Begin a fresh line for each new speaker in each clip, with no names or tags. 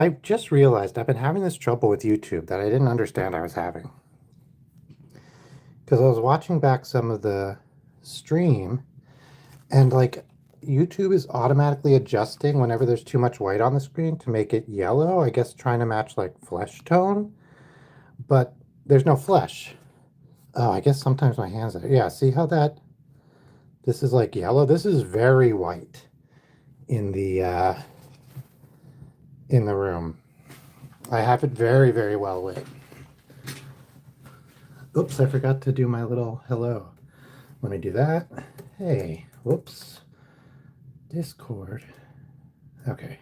I just realized I've been having this trouble with YouTube that I didn't understand I was having. Because I was watching back some of the stream and like YouTube is automatically adjusting whenever there's too much white on the screen to make it yellow, I guess trying to match like flesh tone, but there's no flesh. Oh, I guess sometimes my hands are. Yeah, see how that this is like yellow? This is very white in the room. I have it very, very well lit. Oops, I forgot to do my little hello. Let me do that. Hey, whoops. Discord. Okay.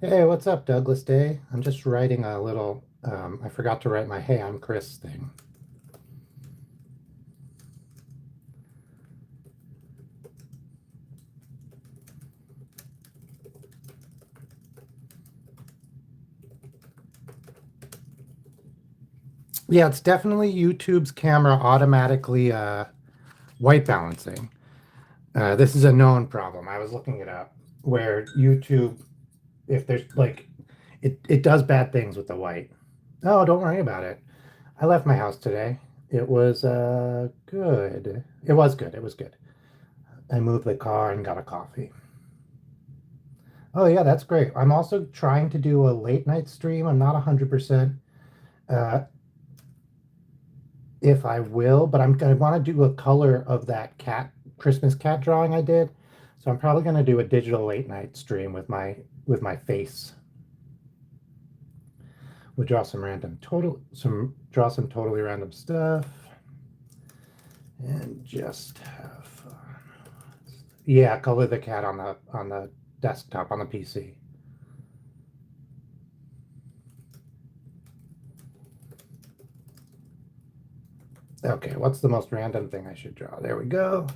Hey, what's up, Douglas Day? I'm just writing a little, I forgot to write my hey, I'm Chris thing. Yeah, it's definitely YouTube's camera automatically white balancing. This is a known problem. I was looking it up where YouTube, if there's like, it does bad things with the white. Oh, don't worry about it. I left my house today. It was good. It was good. It was good. I moved the car and got a coffee. Oh yeah, that's great. I'm also trying to do a late night stream. I'm not 100% uh, if I will, but I want to do a color of that cat Christmas cat drawing I did. So I'm probably going to do a digital late night stream with my face. We'll draw some draw some totally random stuff and just have fun. Yeah, color the cat on the desktop on the PC. Okay, what's the most random thing I should draw? There we go.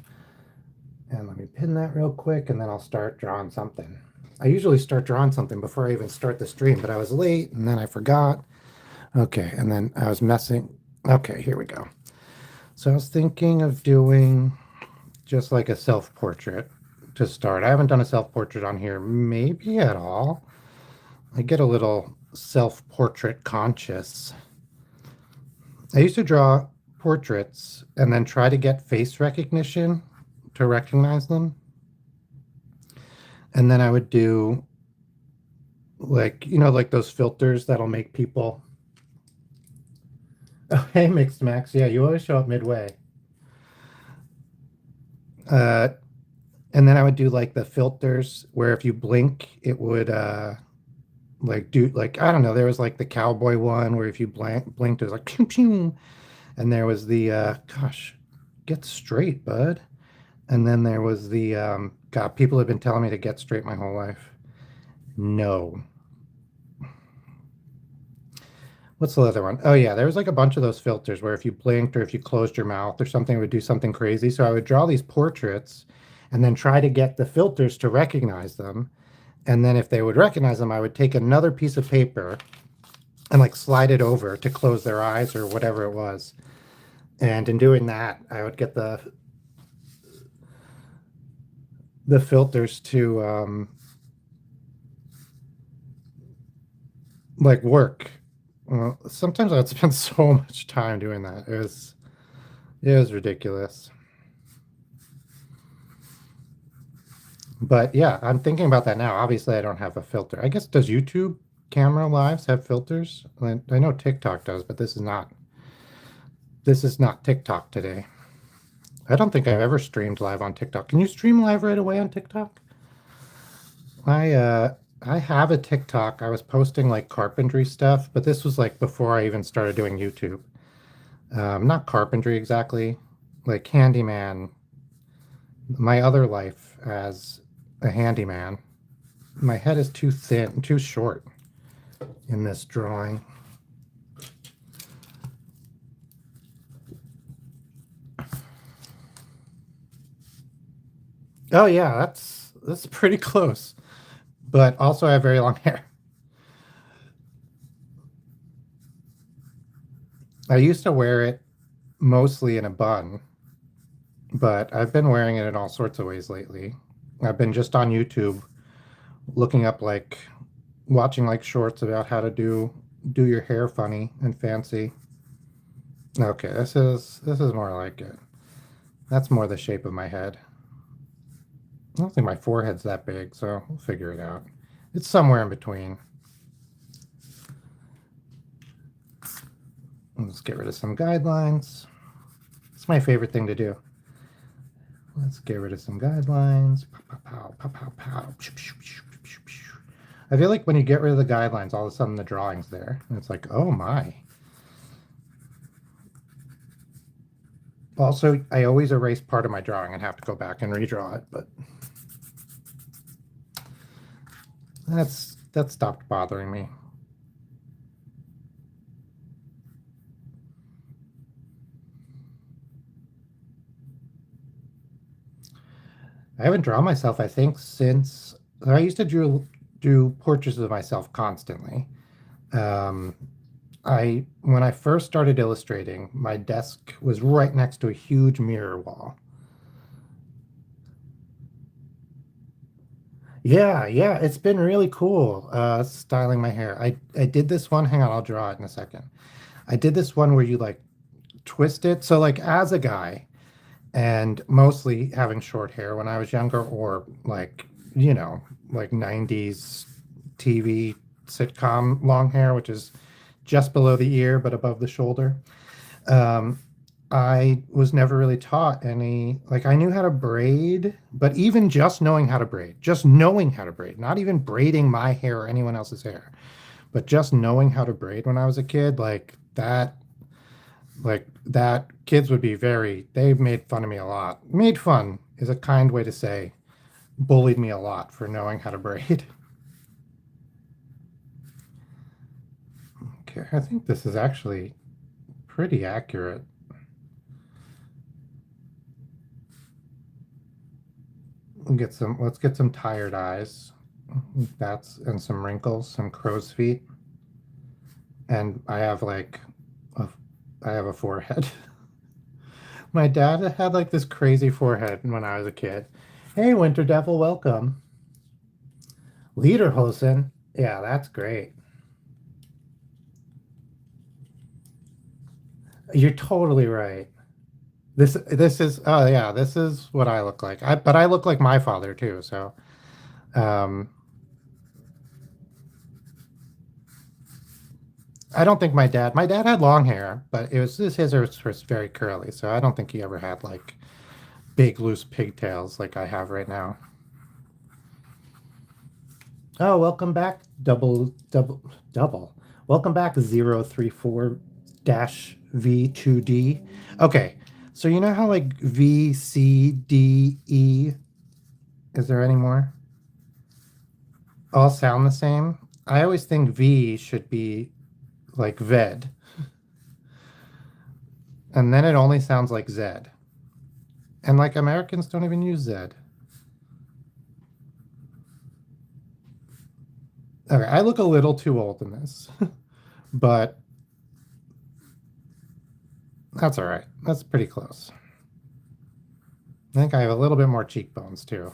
And let me pin that real quick, and then I'll start drawing something. I usually start drawing something before I even start the stream, but I was late, and then I forgot. Okay, and then I was messing. Okay, here we go. So I was thinking of doing just like a self-portrait to start. I haven't done a self-portrait on here maybe at all. I get a little self-portrait conscious. I used to draw portraits and then try to get face recognition to recognize them. And then I would do like, like those filters that'll make people. Oh, hey, Mixed Max. Yeah, you always show up midway. Uh, and then I would do like the filters where if you blink, it would like do like I don't know. There was like the cowboy one where if you blinked, it was like pew pew, and there was the gosh, get straight, bud. And then there was the God. People have been telling me to get straight my whole life. No. What's the other one? Oh yeah, there was like a bunch of those filters where if you blinked or if you closed your mouth or something, it would do something crazy. So I would draw these portraits and then try to get the filters to recognize them. And then if they would recognize them, I would take another piece of paper and like slide it over to close their eyes or whatever it was. And in doing that, I would get the filters to like work. Well, sometimes I would spend so much time doing that. It was ridiculous. But yeah, I'm thinking about that now. Obviously, I don't have a filter. I guess does YouTube camera lives have filters? I know TikTok does, but this is not. This is not TikTok today. I don't think I've ever streamed live on TikTok. Can you stream live right away on TikTok? I have a TikTok. I was posting like carpentry stuff, but this was like before I even started doing YouTube. Not carpentry exactly, like handyman. My other life as a handyman. My head is too thin, too short in this drawing. Oh yeah, that's pretty close. But also I have very long hair. I used to wear it mostly in a bun, but I've been wearing it in all sorts of ways lately. I've been just on YouTube looking up like watching like shorts about how to do your hair funny and fancy. Okay, this is more like it. That's more the shape of my head. I don't think my forehead's that big, so we'll figure it out. It's somewhere in between. Let's get rid of some guidelines. It's my favorite thing to do. Let's get rid of some guidelines. Pow, pow, pow, pow, pow. I feel like when you get rid of the guidelines, all of a sudden the drawing's there. And it's like, oh my. Also, I always erase part of my drawing and have to go back and redraw it, but that stopped bothering me. I haven't drawn myself, I think, since I used to do portraits of myself constantly. Um, when I first started illustrating, my desk was right next to a huge mirror wall. Yeah, yeah, it's been really cool styling my hair. I did this one, hang on, I'll draw it in a second. I did this one where you like twist it. So like as a guy and mostly having short hair when I was younger or like, like 90s TV sitcom long hair, which is just below the ear but above the shoulder. Um, I was never really taught any, like I knew how to braid, but even just knowing how to braid, not even braiding my hair or anyone else's hair, but just knowing how to braid when I was a kid, like that kids would be they made fun of me a lot. Made fun is a kind way to say bullied me a lot for knowing how to braid. Okay, I think this is actually pretty accurate. Let's get some tired eyes. That's and some wrinkles, some crow's feet. And a, I have a forehead. My dad had like this crazy forehead when I was a kid. Hey, Winter Devil, welcome. Lederhosen. Yeah, that's great. You're totally right. This is oh yeah, this is what I look like. But I look like my father too, so um I don't think my dad had long hair, but his was very curly, so I don't think he ever had like big loose pigtails like I have right now. Oh, welcome back, double. Welcome back, 034 dash V2D. Okay, so you know how like V, C, D, E, is there any more? All sound the same? I always think V should be like Ved, and then it only sounds like Z. And like Americans don't even use Z. Okay, I look a little too old in this, but that's all right. That's pretty close. I think I have a little bit more cheekbones too.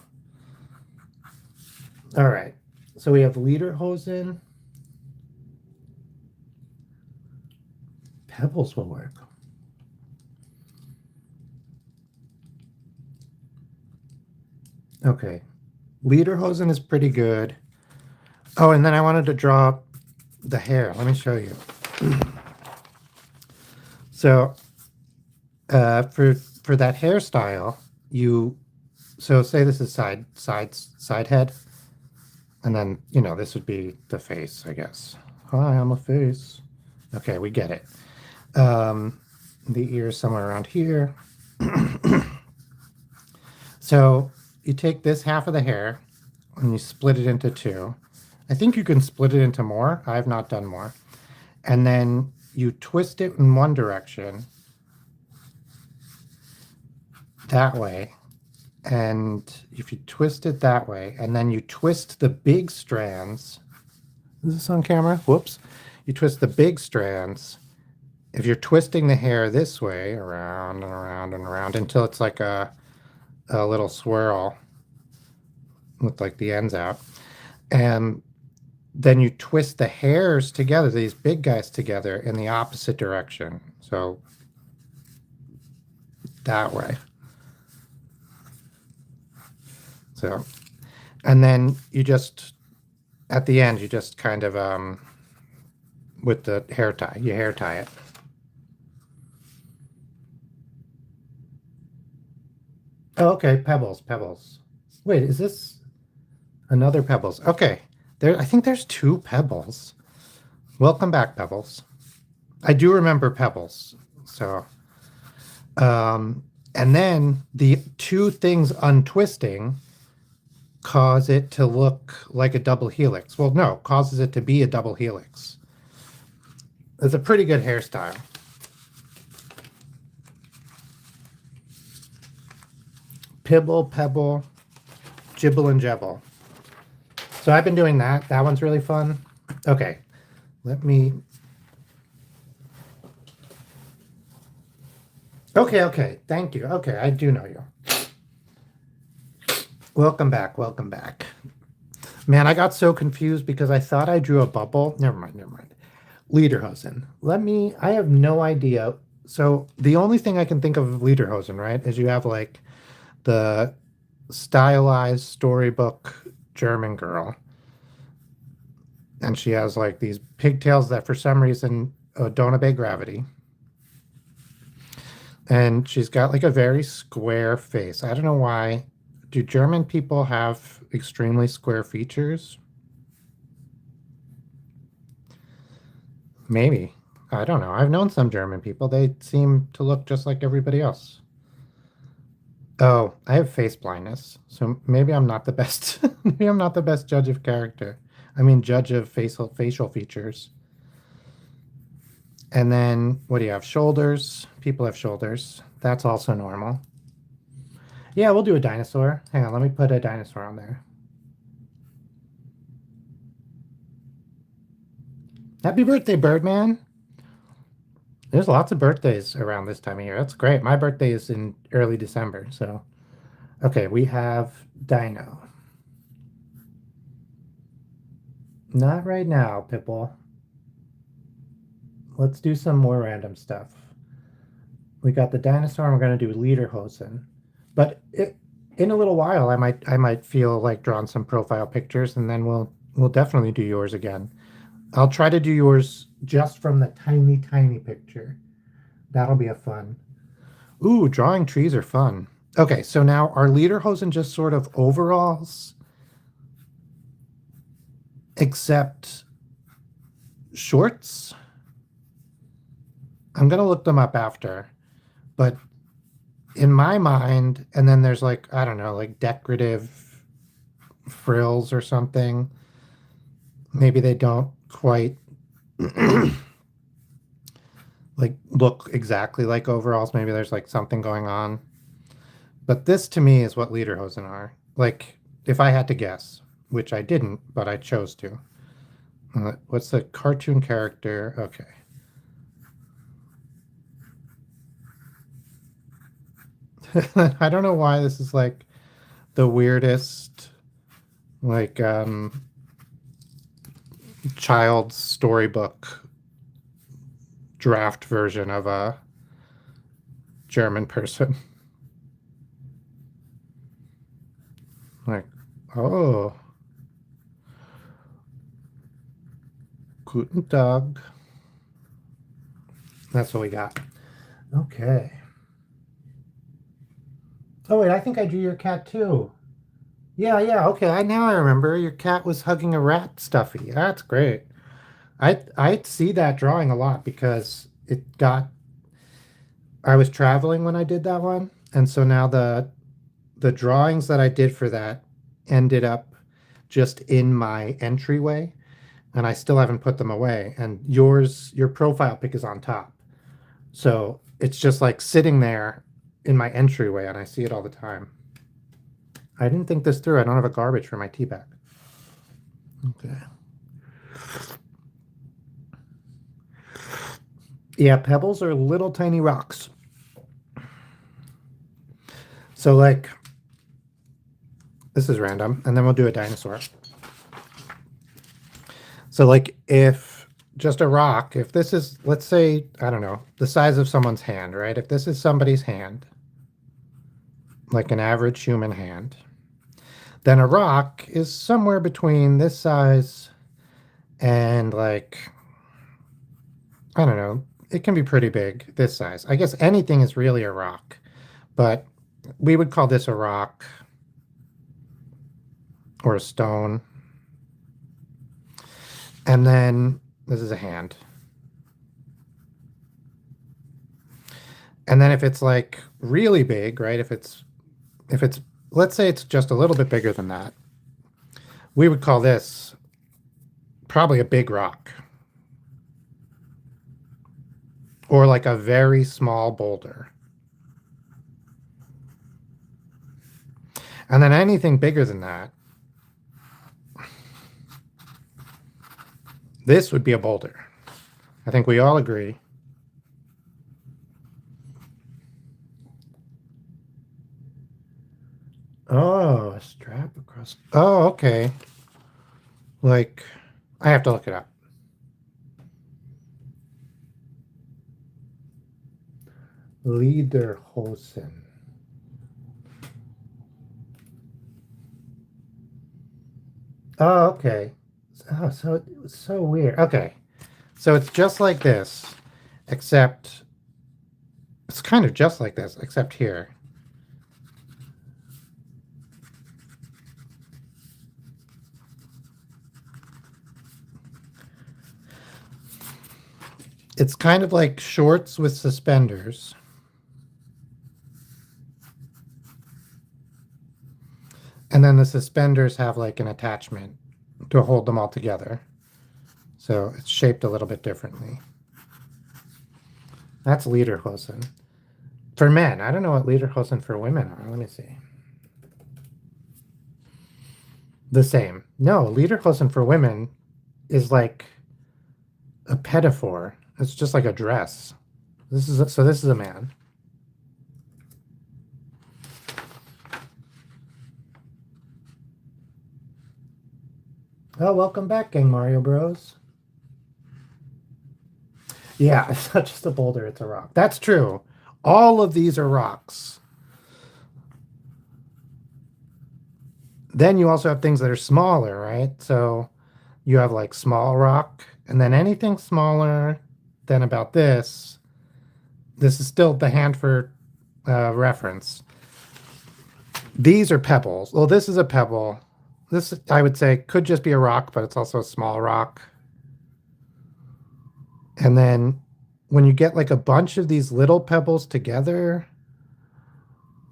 All right. So we have Lederhosen. Pebbles will work. Okay. Lederhosen is pretty good. Oh, and then I wanted to draw the hair. Let me show you. So for that hairstyle, say this is side head, and then this would be the face, I guess. Hi, I'm a face. Okay, we get it. The ear somewhere around here. So you take this half of the hair and you split it into two. I think you can split it into more. I have not done more. And then you twist it in one direction that way. And if you twist it that way, and then you twist the big strands, is this on camera? Whoops. You twist the big strands. If you're twisting the hair this way, around and around and around until it's like a little swirl with like the ends out. And then you twist the hairs together, these big guys together in the opposite direction. So that way. So, and then you just, at the end, you just kind of, with the hair tie, you hair tie it. Oh, okay, pebbles, pebbles. Wait, is this another pebbles? Okay, there. I think there's two pebbles. Welcome back, pebbles. I do remember pebbles. So, and then the two things untwisting cause it to look like a double helix. Well, no, causes it to be a double helix. It's a pretty good hairstyle. Pibble, pebble, jibble, and jebble. So I've been doing that. That one's really fun. Okay, let me... Okay, thank you. Okay, I do know you. Welcome back, welcome back. Man, I got so confused because I thought I drew a bubble. Never mind. Lederhosen. I have no idea. So the only thing I can think of Lederhosen, right, is you have like the stylized storybook German girl. And she has like these pigtails that for some reason don't obey gravity. And she's got like a very square face. I don't know why. Do German people have extremely square features? Maybe. I don't know. I've known some German people. They seem to look just like everybody else. Oh, I have face blindness. So maybe I'm not the best. Maybe I'm not the best judge of character. I mean, judge of facial features. And then what do you have? Shoulders. People have shoulders. That's also normal. Yeah, we'll do a dinosaur. Hang on, let me put a dinosaur on there. Happy birthday, Birdman. There's lots of birthdays around this time of year. That's great. My birthday is in early December. So, okay, we have Dino. Not right now, Pipple. Let's do some more random stuff. We got the dinosaur, and we're going to do Lederhosen. But in a little while, I might feel like drawing some profile pictures, and then we'll definitely do yours again. I'll try to do yours just from the tiny picture. That'll be a fun. Ooh, drawing trees are fun. Okay, so now are Lederhosen just sort of overalls? Except shorts? I'm going to look them up after. But in my mind, and then there's like, I don't know, like decorative frills or something. Maybe they don't quite like look exactly like overalls. Maybe there's like something going on. But this to me is what Lederhosen are. Like if I had to guess, which I didn't, but I chose to. What's the cartoon character? Okay. I don't know why this is like the weirdest like child's storybook draft version of a German person. Like, oh, guten Tag. That's what we got. Okay. Oh wait, I think I drew your cat too. Yeah. Okay, now I remember. Your cat was hugging a rat stuffy. That's great. I see that drawing a lot because it got. I was traveling when I did that one, and so now the drawings that I did for that ended up just in my entryway, and I still haven't put them away. And your profile pic is on top, so it's just like sitting there in my entryway, and I see it all the time. I didn't think this through. I don't have a garbage for my tea bag. Okay. Yeah, pebbles are little tiny rocks. So like, this is random, and then we'll do a dinosaur. So like if just a rock, if this is, let's say, I don't know, the size of someone's hand, right? If this is somebody's hand, like an average human hand, then a rock is somewhere between this size and like, I don't know, it can be pretty big, this size. I guess anything is really a rock, but we would call this a rock or a stone. And then this is a hand. And then if it's like really big, right? If it's let's say it's just a little bit bigger than that, we would call this probably a big rock or like a very small boulder. And then anything bigger than that, this would be a boulder. I think we all agree. Oh, a strap across. Oh, okay. Like, I have to look it up. Lederhosen. Oh, okay. Oh, so it was so weird. Okay. So it's just like this, except it's kind of just like this, except here. It's kind of like shorts with suspenders. And then the suspenders have like an attachment to hold them all together. So it's shaped a little bit differently. That's lederhosen. For men, I don't know what lederhosen for women are. Let me see. The same. No, lederhosen for women is like a pedophore. It's just like a dress. This is a man. Oh, welcome back, Gang Mario Bros. Yeah, it's not just a boulder, it's a rock. That's true. All of these are rocks. Then you also have things that are smaller, right? So you have like small rock, and then anything smaller than about this. This is still the hand for reference. These are pebbles. Well, this is a pebble. This, I would say, could just be a rock, but it's also a small rock. And then when you get like a bunch of these little pebbles together,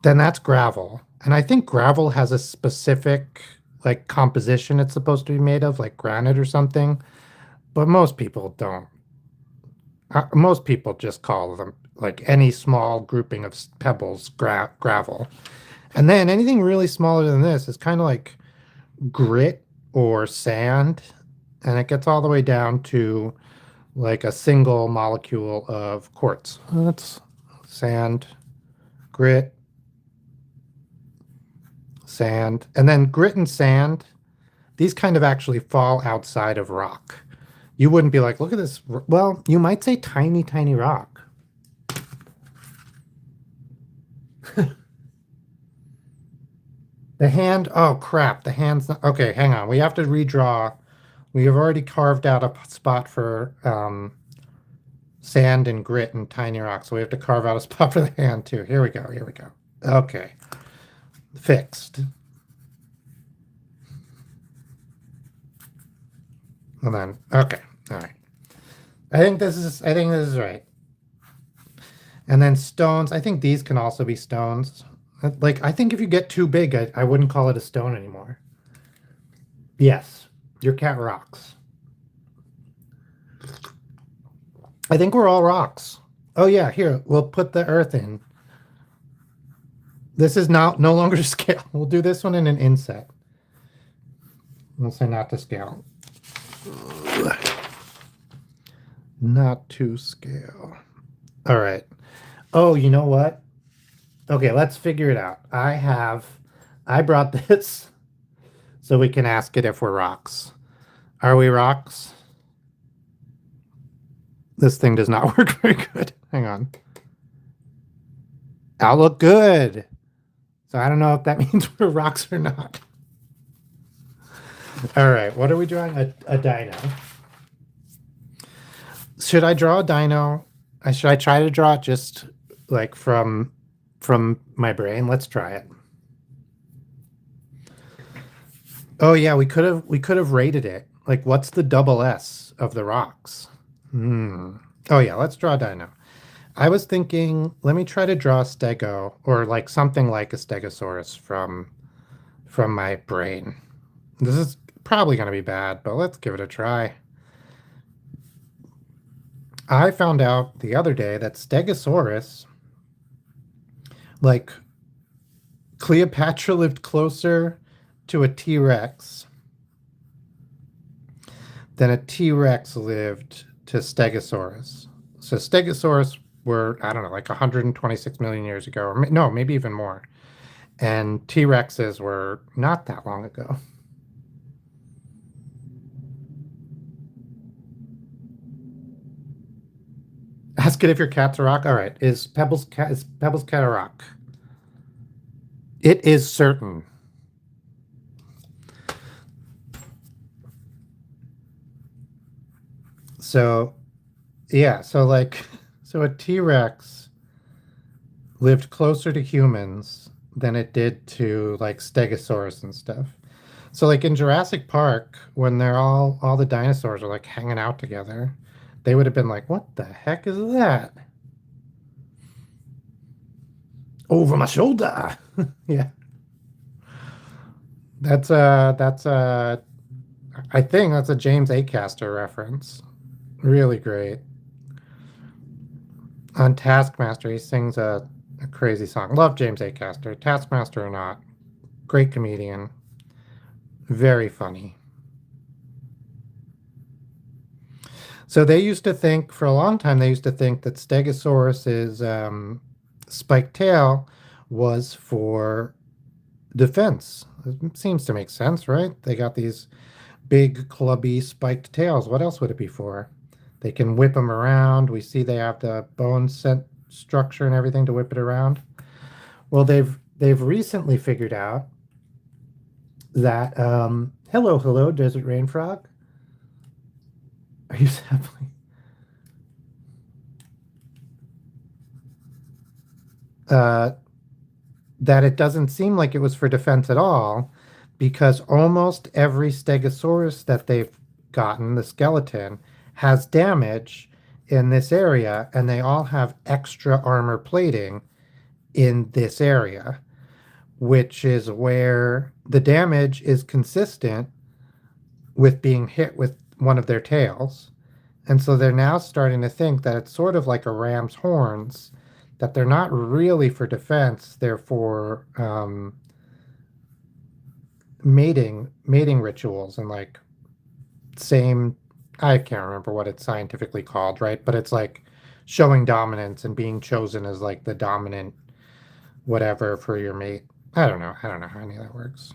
then that's gravel. And I think gravel has a specific like composition it's supposed to be made of, like granite or something. But most people don't. Most people just call them like any small grouping of pebbles gravel. And then anything really smaller than this is kind of like grit or sand. And it gets all the way down to like a single molecule of quartz. That's sand, grit, sand. And then grit and sand, these kind of actually fall outside of rock. You wouldn't be like, look at this. Well, you might say tiny, tiny rock. The hand, oh crap, the hand's not, okay, hang on. We have to redraw. We have already carved out a spot for sand and grit and tiny rock. So we have to carve out a spot for the hand too. Here we go, here we go. Okay, fixed. And then, okay, all right. I think this is right. And then stones, I think these can also be stones. Like, I think if you get too big, I wouldn't call it a stone anymore. Yes, your cat rocks. I think we're all rocks. Oh yeah, here, we'll put the earth in. This is now no longer to scale. We'll do this one in an inset. We'll say not to scale. Not to scale. All right. Oh, you know what? Okay, let's figure it out. I brought this so we can ask it if we're rocks. Are we rocks? This thing does not work very good. Hang on. Outlook good. So I don't know if that means we're rocks or not. All right, what are we drawing? A dino. Should I draw a dino? Should I try to draw it just like from my brain? Let's try it. Oh yeah, we could have rated it. Like, what's the double S of the rocks? Oh yeah, let's draw a dino. I was thinking, let me try to draw a stego or like something like a stegosaurus from my brain. This is probably going to be bad, but let's give it a try. I found out the other day that stegosaurus, like Cleopatra lived closer to a T-Rex than a T-Rex lived to stegosaurus. So stegosaurus were, I don't know, like 126 million years ago, or no, maybe even more. And T-Rexes were not that long ago. Ask it if your cat's a rock. All right. Is Pebbles cat a rock? It is certain. So yeah, so like so a T-Rex lived closer to humans than it did to like Stegosaurus and stuff. So like in Jurassic Park, when they're all the dinosaurs are like hanging out together, they would have been like, "What the heck is that?" Over my shoulder. Yeah. That's I think that's a James Acaster reference. Really great. On Taskmaster, he sings a crazy song. Love James Acaster. Taskmaster or not, great comedian. Very funny. So they used to think, for a long time, they used to think that Stegosaurus's spiked tail was for defense. It seems to make sense, right? They got these big, clubby, spiked tails. What else would it be for? They can whip them around. We see they have the bone set structure and everything to whip it around. Well, they've recently figured out that hello, desert rain frog. Are you sampling? Uh, that it doesn't seem like it was for defense at all, because almost every Stegosaurus that they've gotten, the skeleton, has damage in this area, and they all have extra armor plating in this area, which is where the damage is consistent with being hit with one of their tails. And so they're now starting to think that it's sort of like a ram's horns, that they're not really for defense, they're for mating rituals and like same, I can't remember what it's scientifically called, right? But it's like showing dominance and being chosen as like the dominant whatever for your mate. I don't know. I don't know how any of that works.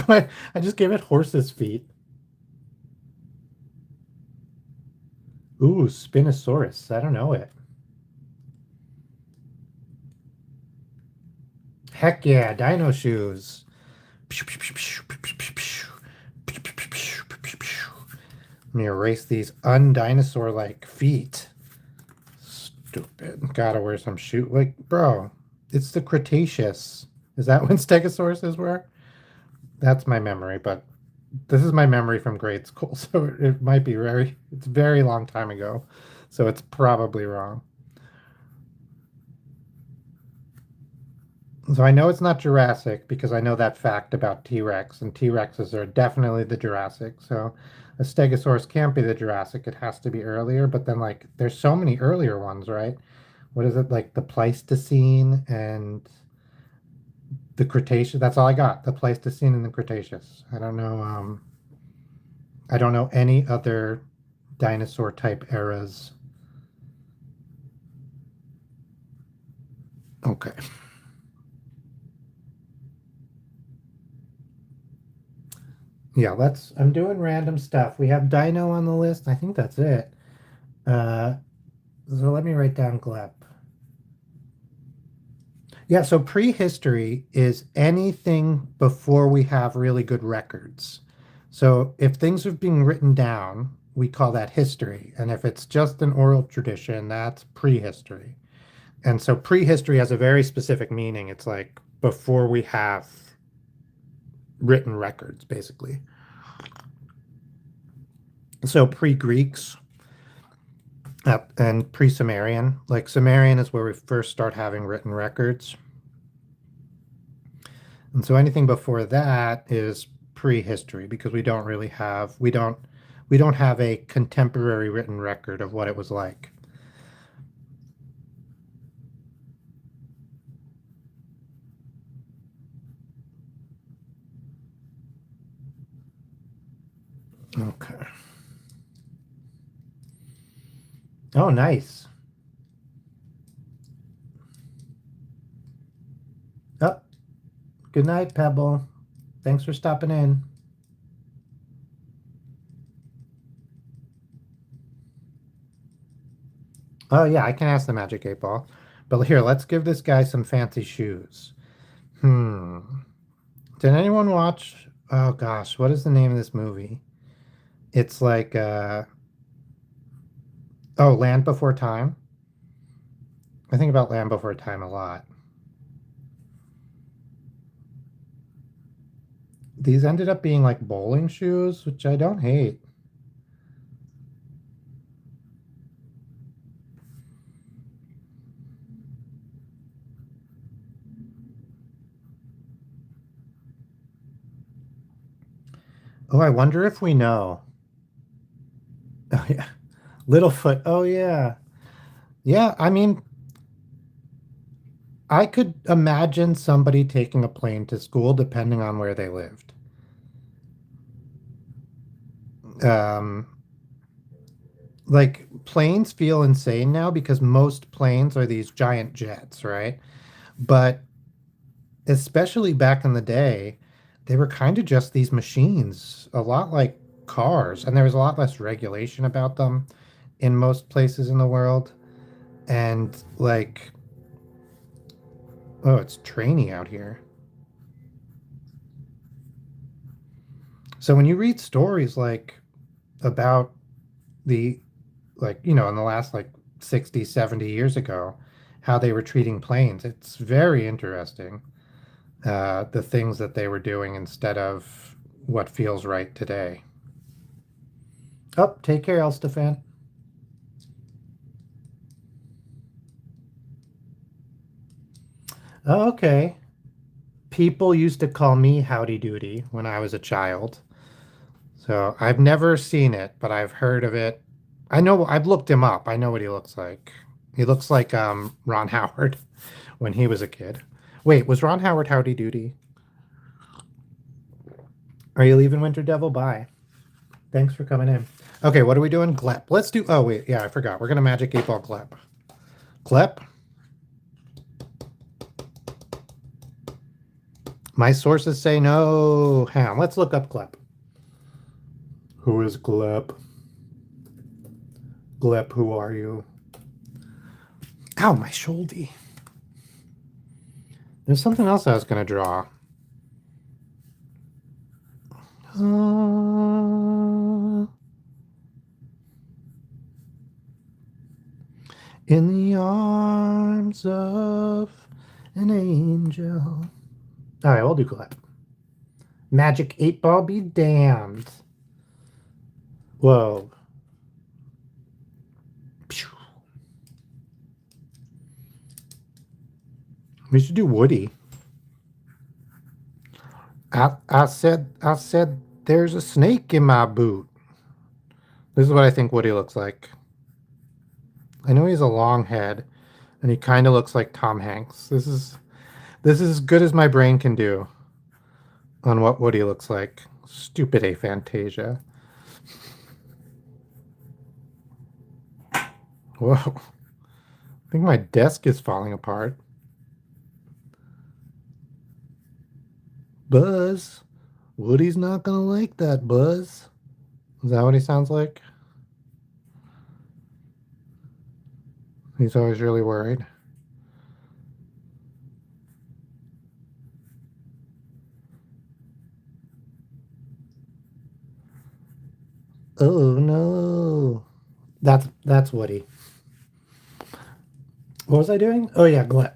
But I just gave it horse's feet. Ooh, Spinosaurus. I don't know it. Heck yeah, dino shoes. Let me erase these undinosaur-like feet. Stupid. Gotta wear some shoe. Like, bro, it's the Cretaceous. Is that when Stegosauruses were? That's my memory, but this is my memory from grade school, so it might be it's very long time ago, so it's probably wrong. So I know it's not Jurassic because I know that fact about T-Rex, and T-Rexes are definitely the Jurassic. So a Stegosaurus can't be the Jurassic. It has to be earlier, but then like there's so many earlier ones, right? What is it like the Pleistocene and the Cretaceous? That's all I got. The Pleistocene and the Cretaceous. I don't know any other dinosaur type eras. Okay. Yeah, I'm doing random stuff. We have Dino on the list. I think that's it. Uh, so let me write down Glep. Yeah, so prehistory is anything before we have really good records. So if things have been written down, we call that history. And if it's just an oral tradition, that's prehistory. And so prehistory has a very specific meaning. It's like before we have written records, basically. So pre-Greeks and pre-Sumerian, like Sumerian is where we first start having written records. And so anything before that is prehistory because we don't have a contemporary written record of what it was like. Okay. Oh, nice. Oh, good night, Pebble. Thanks for stopping in. Oh yeah, I can ask the Magic 8 Ball. But here, let's give this guy some fancy shoes. Hmm. Did anyone watch? Oh gosh, what is the name of this movie? It's like oh, Land Before Time. I think about Land Before Time a lot. These ended up being like bowling shoes, which I don't hate. Oh, I wonder if we know. Oh yeah. Littlefoot. Oh yeah. Yeah, I mean, I could imagine somebody taking a plane to school depending on where they lived. Um, like planes feel insane now because most planes are these giant jets, right? But especially back in the day, they were kind of just these machines, a lot like cars, and there was a lot less regulation about them in most places in the world. And like, oh, it's trainy out here. So when you read stories like about the like, in the last like 60, 70 years ago, how they were treating planes, it's very interesting. The things that they were doing instead of what feels right today. Oh, take care, Elstefan. Oh, okay. People used to call me Howdy Doody when I was a child. So I've never seen it, but I've heard of it. I know I've looked him up. I know what he looks like. He looks like Ron Howard when he was a kid. Wait, was Ron Howard Howdy Doody? Are you leaving, Winter Devil? Bye. Thanks for coming in. Okay, what are we doing? Glep. Let's do. Oh wait, yeah, I forgot. We're gonna Magic 8 Ball Glep. Glep. My sources say no. Hang on, let's look up Glep. Who is Glep? Glep, who are you? Ow, my shoulder. There's something else I was gonna draw. In the arms of an angel. All right, we'll do Glep. Magic 8 Ball be damned. Whoa. We should do Woody. I said there's a snake in my boot. This is what I think Woody looks like. I know he has a long head, and he kind of looks like Tom Hanks. This is as good as my brain can do on what Woody looks like. Stupid aphantasia. Whoa. I think my desk is falling apart. Buzz. Woody's not gonna like that, Buzz. Is that what he sounds like? He's always really worried. Oh no. That's Woody. What was I doing? Oh yeah, Glenn.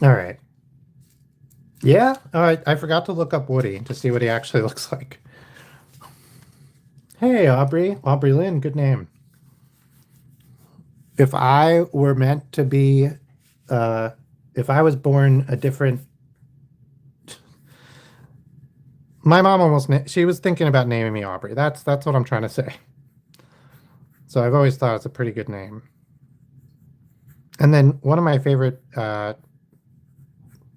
All right. Yeah. All right. I forgot to look up Woody to see what he actually looks like. Hey, Aubrey. Aubrey Lynn. Good name. If I were meant to be, uh, if I was born a different, my mom she was thinking about naming me Aubrey. That's what I'm trying to say. So I've always thought it's a pretty good name. And then one of my favorite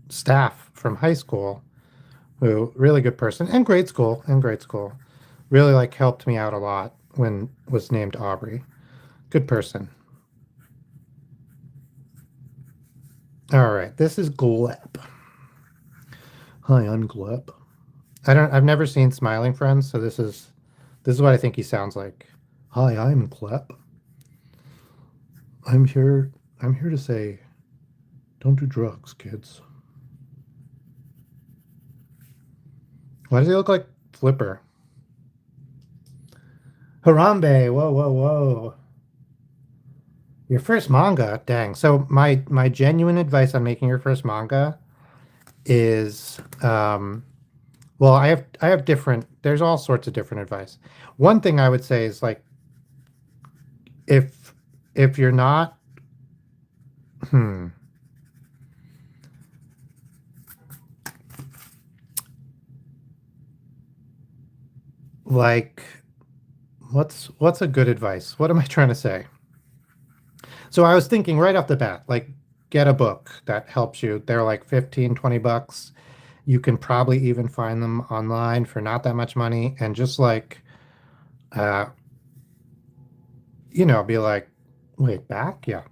staff from high school, who really good person, and grade school, really like helped me out a lot when was named Aubrey. Good person. All right, this is Glep. Hi, I'm Glep. I've never seen Smiling Friends, so this is what I think he sounds like. Hi, I'm Glep. I'm here to say don't do drugs, kids. Why does he look like Flipper? Harambe, whoa, whoa, whoa. Your first manga? Dang. So my genuine advice on making your first manga is well, I have different there's all sorts of different advice. One thing I would say is like if you're not hmm like what's a good advice? What am I trying to say? So I was thinking right off the bat, like get a book that helps you. They're like 15, $20. You can probably even find them online for not that much money and just like uh be like, wait, back? Yeah.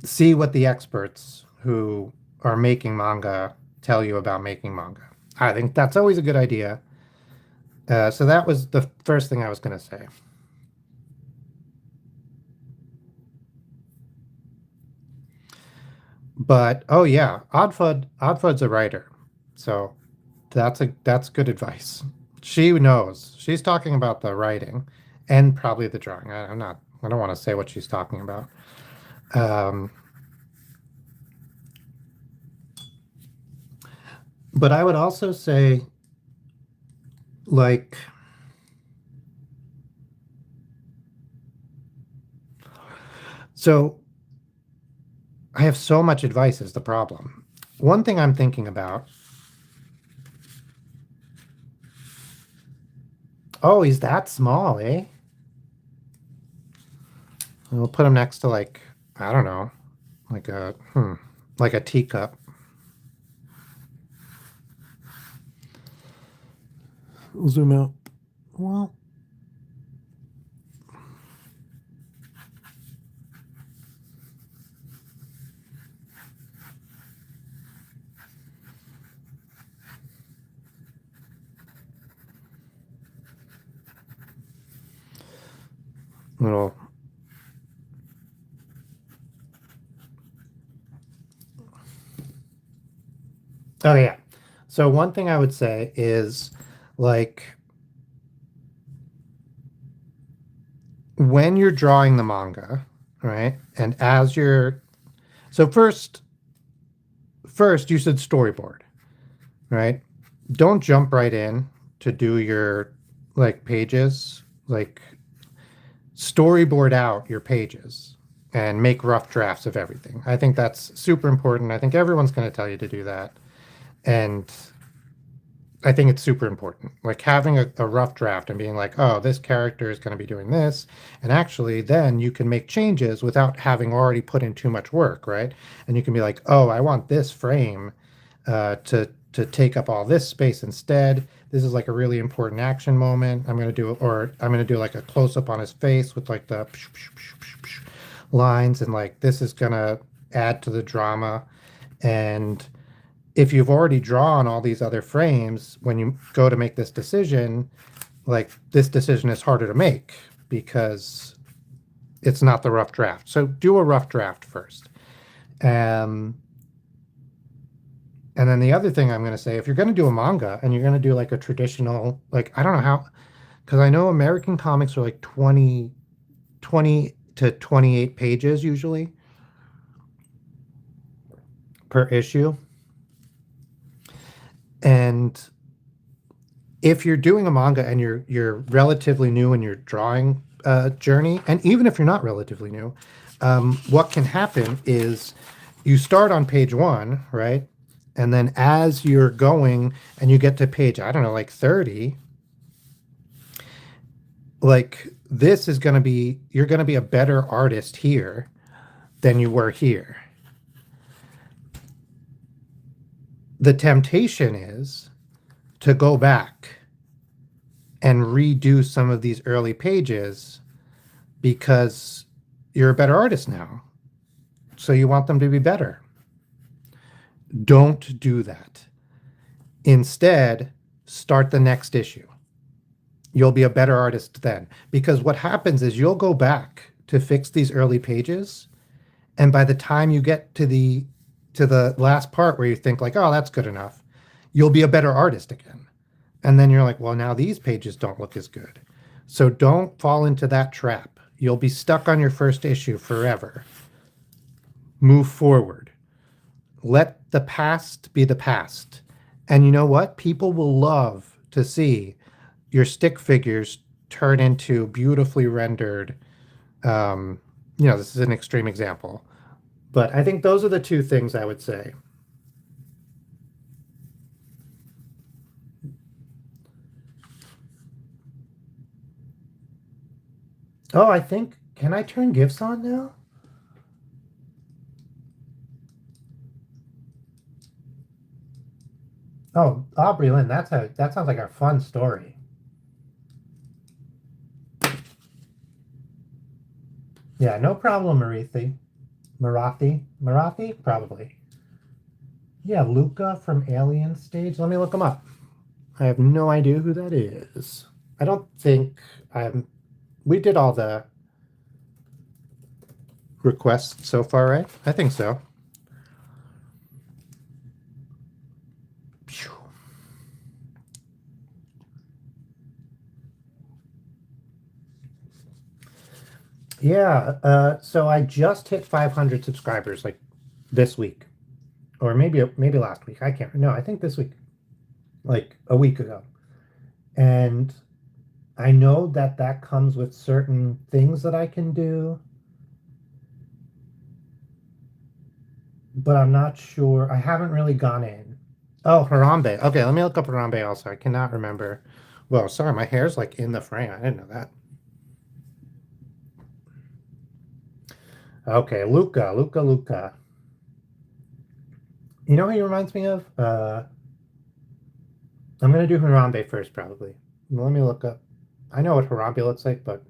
See what the experts who are making manga tell you about making manga. I think that's always a good idea. So that was the first thing I was going to say. But oh yeah, Oddfud's a writer, so that's good advice. She knows. She's talking about the writing and probably the drawing. I'm not. I don't want to say what she's talking about. Um, but I would also say, like, so I have so much advice is the problem. One thing I'm thinking about. Oh, he's that small, eh? We'll put him next to like I don't know, like a teacup. We'll zoom out. Well, little. Oh yeah. So one thing I would say is like when you're drawing the manga, right? And as you're so first you should storyboard, right? Don't jump right in to do your like pages, like storyboard out your pages and make rough drafts of everything. I think that's super important. I think everyone's going to tell you to do that. And I think it's super important. Like having a rough draft and being like, oh, this character is going to be doing this. And actually, then you can make changes without having already put in too much work, right? And you can be like, oh, I want this frame to take up all this space instead. This is like a really important action moment. I'm going to do, or I'm going to do like a close up on his face with like the, lines and like this is gonna add to the drama. And if you've already drawn all these other frames, when you go to make this decision, like this decision is harder to make because it's not the rough draft. So do a rough draft first. And then the other thing I'm going to say, if you're going to do a manga and you're going to do like a traditional, like, I don't know how, because I know American comics are like 20 to 28 pages usually per issue. And if you're doing a manga and you're relatively new in your drawing journey, and even if you're not relatively new, what can happen is you start on page 1, right? And then as you're going and you get to page, I don't know, like 30, like this is going to be, you're going to be a better artist here than you were here. The temptation is to go back and redo some of these early pages because you're a better artist now. So you want them to be better. Don't do that. Instead, start the next issue. You'll be a better artist then. Because what happens is you'll go back to fix these early pages, and by the time you get to the last part where you think like, oh, that's good enough, you'll be a better artist again. And then you're like, well, now these pages don't look as good. So don't fall into that trap. You'll be stuck on your first issue forever. Move forward. Let the past be the past. And you know what? People will love to see your stick figures turn into beautifully rendered. This is an extreme example. But I think those are the two things I would say. Oh, I think, can I turn GIFs on now? Oh, Aubrey Lynn, that sounds like a fun story. Yeah, no problem, Marathi, probably. Yeah, Luca from Alien Stage. Let me look him up. I have no idea who that is. I don't think we did all the requests so far, right? I think so. Yeah, so I just hit 500 subscribers like this week, or maybe last week. I can't. No, I think this week, like a week ago. And I know that comes with certain things that I can do, but I'm not sure. I haven't really gone in. Oh, Harambe. Okay, let me look up Harambe also. I cannot remember. Well, sorry, my hair's like in the frame. I didn't know that. Okay, Luca. You know who he reminds me of? I'm gonna do Harambe first, probably. Let me look up. I know what Harambe looks like, but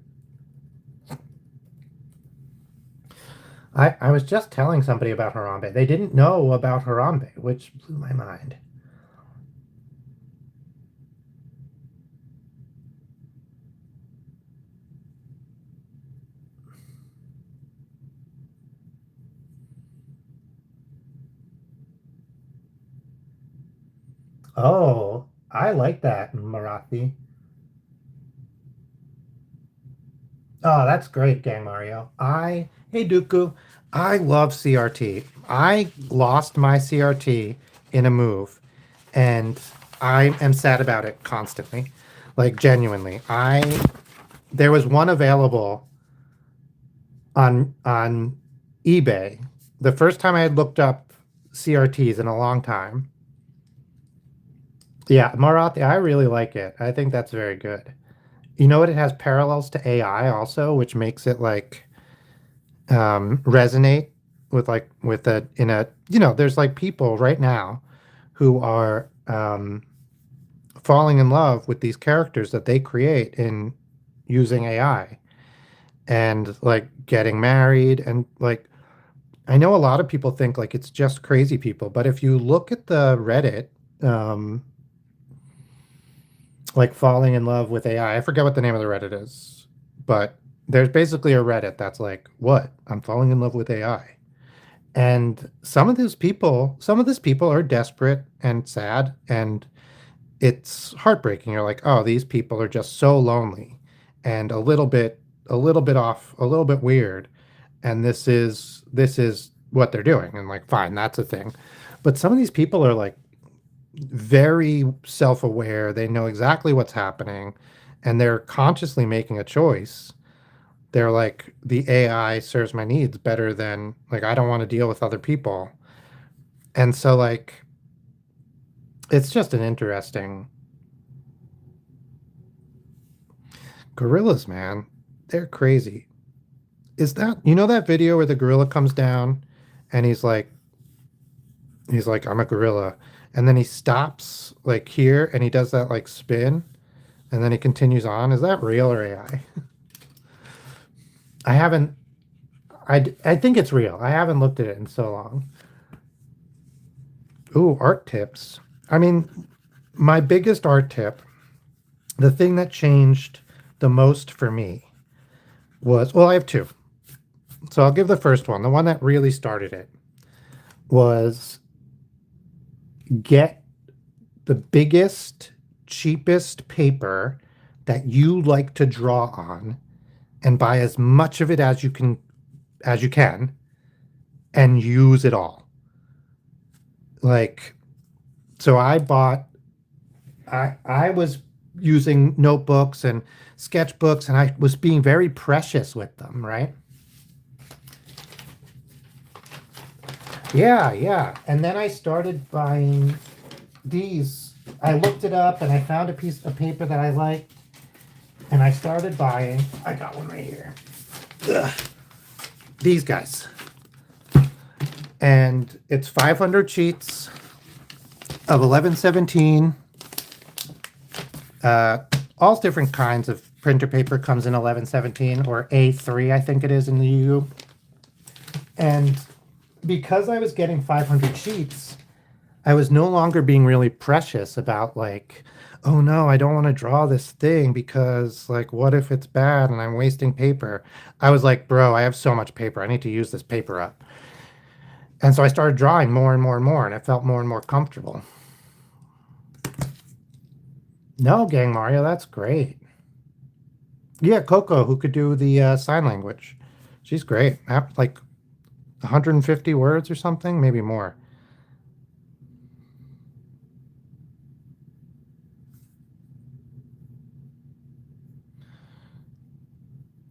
I was just telling somebody about Harambe. They didn't know about Harambe, which blew my mind. Oh, I like that, Marathi. Oh, that's great, Gang Mario. Hey Dooku, I love CRT. I lost my CRT in a move, and I am sad about it constantly. Like genuinely. There was one available on eBay. The first time I had looked up CRTs in a long time. Yeah, Marathi, I really like it. I think that's very good. You know what? It has parallels to AI also, which makes it like resonate with like with a in a there's like people right now who are falling in love with these characters that they create in using AI. and like getting married. And like, I know a lot of people think like it's just crazy people, but if you look at the Reddit, um, like falling in love with AI, I forget what the name of the Reddit is, but there's basically a Reddit that's like, what? I'm falling in love with AI. And some of these people are desperate and sad, and it's heartbreaking. You're like, oh, these people are just so lonely and a little bit off, a little bit weird. And this is what they're doing. And like, fine, that's a thing. But some of these people are like very self-aware. They know exactly what's happening and they're consciously making a choice. They're like, the AI serves my needs better than like I don't want to deal with other people. And so like it's just an interesting gorillas, man. They're crazy. Is that you know that video where the gorilla comes down and he's like I'm a gorilla and then he stops like here and he does that like spin and then he continues on. Is that real or AI? I haven't I think it's real. I haven't looked at it in so long. Ooh, art tips. I mean, my biggest art tip, the thing that changed the most for me was, well, I have two. So I'll give the first one. The one that really started it was get the biggest, cheapest paper that you like to draw on and buy as much of it as you can and use it all. Like so I was using notebooks and sketchbooks and I was being very precious with them, right? Yeah, yeah. And then I started buying these. I looked it up and I found a piece of paper that I liked and I started buying. I got one right here. Ugh. These guys. And it's 500 sheets of 1117. All different kinds of printer paper comes in 1117 or A3, I think it is in the EU. And because I was getting 500 sheets, I was no longer being really precious about like, oh no, I don't want to draw this thing because like, what if it's bad and I'm wasting paper? I was like, bro, I have so much paper. I need to use this paper up. And so I started drawing more and more and more, and I felt more and more comfortable. No, Gang Mario, that's great. Yeah, Coco, who could do the sign language. She's great. Like 150 words or something, maybe more.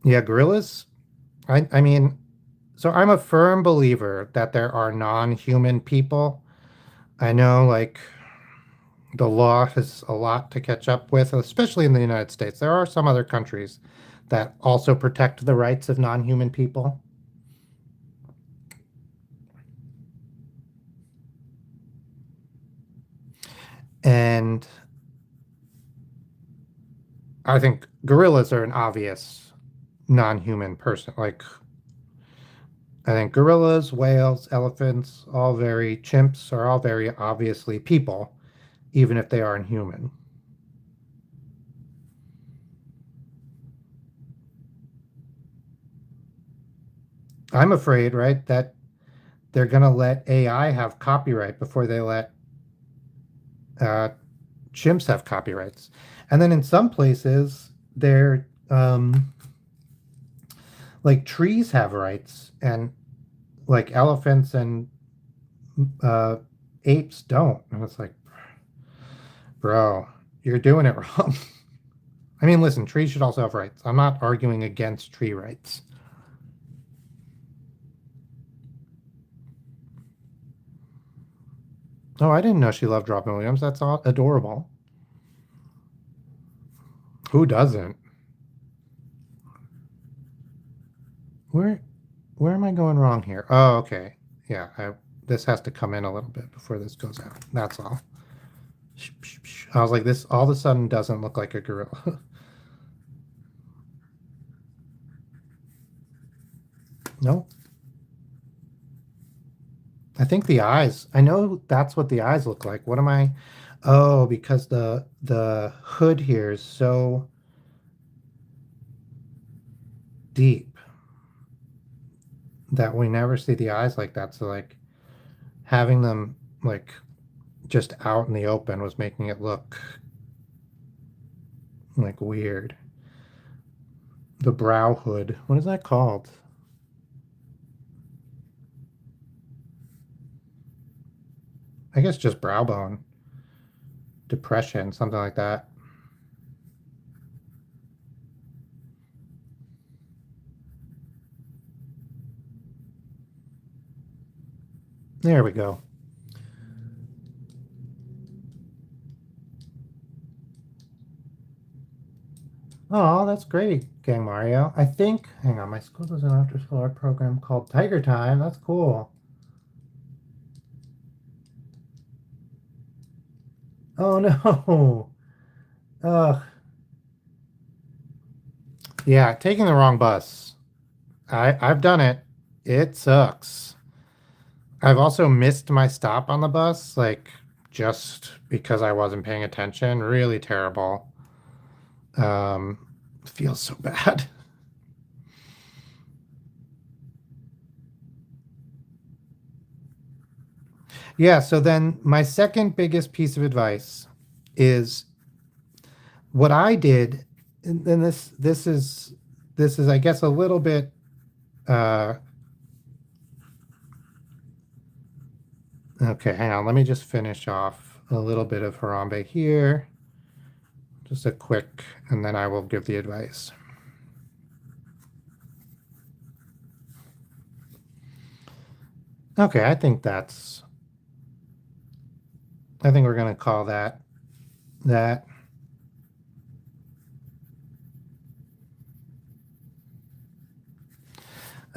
Yeah, gorillas. I mean, so I'm a firm believer that there are non-human people. I know, like, the law has a lot to catch up with, especially in the United States. There are some other countries that also protect the rights of non-human people. And I think gorillas are an obvious non-human person. Like, I think gorillas, whales, elephants, chimps are all very obviously people, even if they aren't human. I'm afraid, right, that they're going to let AI have copyright before they let uh, chimps have copyrights. And then in some places, they're like trees have rights, and like elephants and uh, apes don't. And it's like, bro, you're doing it wrong. I mean, listen, trees should also have rights. I'm not arguing against tree rights. Oh, I didn't know she loved Robin Williams. That's all adorable. Who doesn't? Where where am I going wrong here? Oh, okay. Yeah, this has to come in a little bit before this goes out. That's all. I was like, this all of a sudden doesn't look like a gorilla. No. I think the eyes. I know that's what the eyes look like. What am I? Oh, because the hood here is so deep that we never see the eyes like that. So like having them like just out in the open was making it look like weird. The brow hood. What is that called? I guess just brow bone. Depression, something like that. There we go. Oh, that's great, Gang Mario. I think, hang on, my school does an after school art program called Tiger Time. That's cool. Oh no. Ugh. Yeah, taking the wrong bus. I've done it. It sucks. I've also missed my stop on the bus, like just because I wasn't paying attention. Really terrible. Um, feels so bad. Yeah, so then my second biggest piece of advice is what I did, and this is I guess a little bit uh okay, hang on, let me just finish off a little bit of Harambe here. Just a quick, and then I will give the advice. Okay, I think we're gonna call that.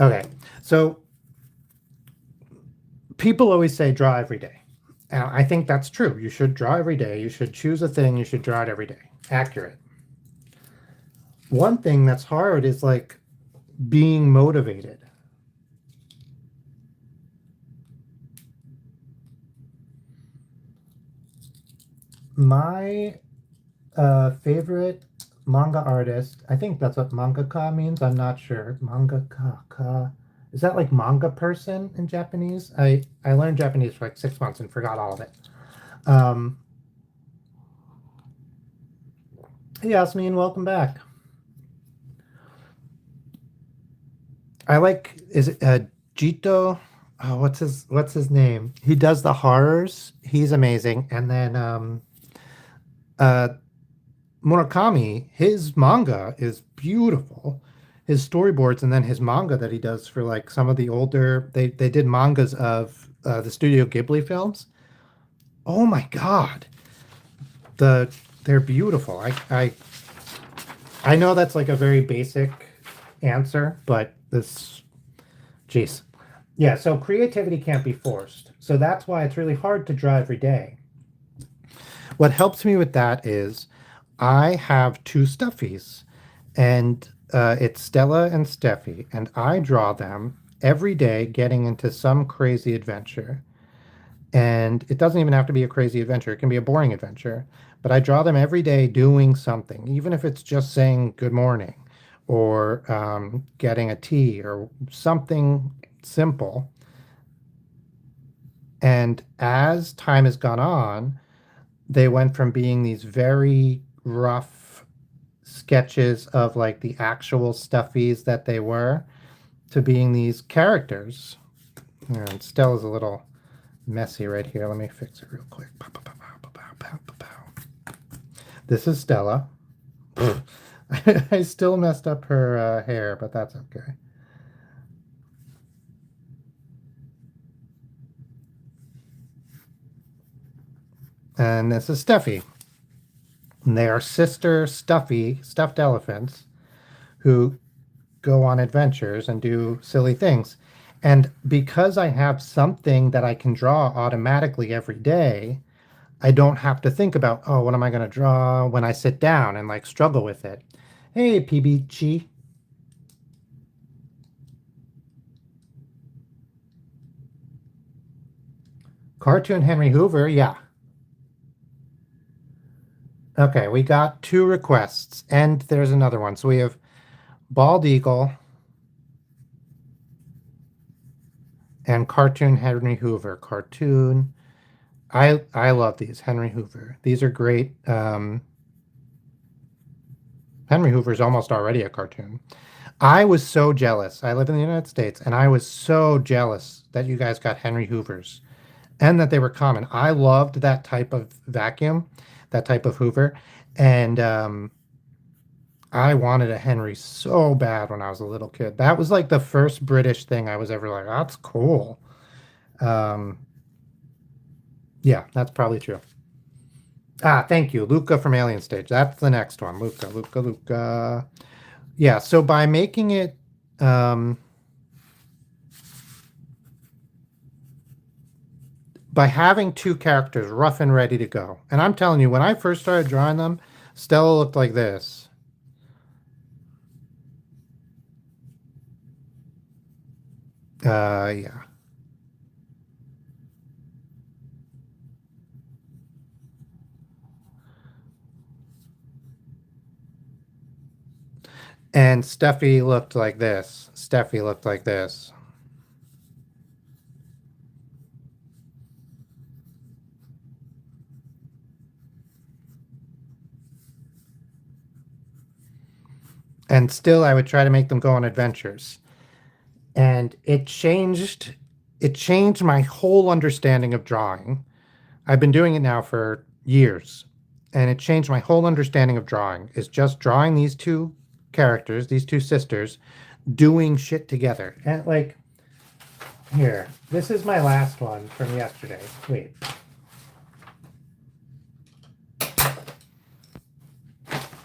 Okay, so people always say draw every day. And I think that's true. You should draw every day. You should choose a thing. You should draw it every day. Accurate. One thing that's hard is like being motivated. My favorite manga artist, I think that's what mangaka means. I'm not sure. Mangaka. Is that like manga person in Japanese? I learned Japanese for like 6 months and forgot all of it. Um, hey, Yasmin, welcome back. I like, is it Jito? Oh, what's his name? He does the horrors. He's amazing. And then uh Murakami, his manga is beautiful. His storyboards and then his manga that he does for like some of the older they did mangas of the Studio Ghibli films. Oh my God. The they're beautiful. I know that's like a very basic answer, but this jeez. Yeah, so creativity can't be forced. So that's why it's really hard to draw every day. What helps me with that is I have two stuffies, and it's Stella and Steffi, and I draw them every day getting into some crazy adventure. And it doesn't even have to be a crazy adventure, it can be a boring adventure. But I draw them every day doing something, even if it's just saying good morning or getting a tea or something simple. And as time has gone on, they went from being these very rough sketches of like the actual stuffies that they were to being these characters. And Stella's a little messy right here. Let me fix it real quick. This is Stella. I still messed up her hair, but that's okay. And this is Steffi. And they are sister stuffed elephants who go on adventures and do silly things. And because I have something that I can draw automatically every day, I don't have to think about, oh, what am I going to draw when I sit down and like struggle with it. Hey, PBG. Cartoon Henry Hoover, yeah. Okay, we got 2 requests, and there's another one. So we have Bald Eagle and Cartoon Henry Hoover. Cartoon. I love these, Henry Hoover. These are great. Henry Hoover's almost already a cartoon. I was so jealous. I live in the United States, and I was so jealous that you guys got Henry Hoovers and that they were common. I loved that type of vacuum, that type of Hoover, and I wanted a Henry so bad when I was a little kid. That was like the first British thing I was ever like, that's cool. Um, yeah, that's probably true. Ah, thank you. Luca from Alien Stage. That's the next one. Luca. Yeah, so by making it by having 2 characters rough and ready to go. And I'm telling you, when I first started drawing them, Stella looked like this. Yeah. And Steffi looked like this. Steffi looked like this. And still I would try to make them go on adventures. And it changed my whole understanding of drawing. I've been doing it now for years. And it changed my whole understanding of drawing. Is just drawing these 2 characters, these 2 sisters, doing shit together. And like here, this is my last one from yesterday. Wait.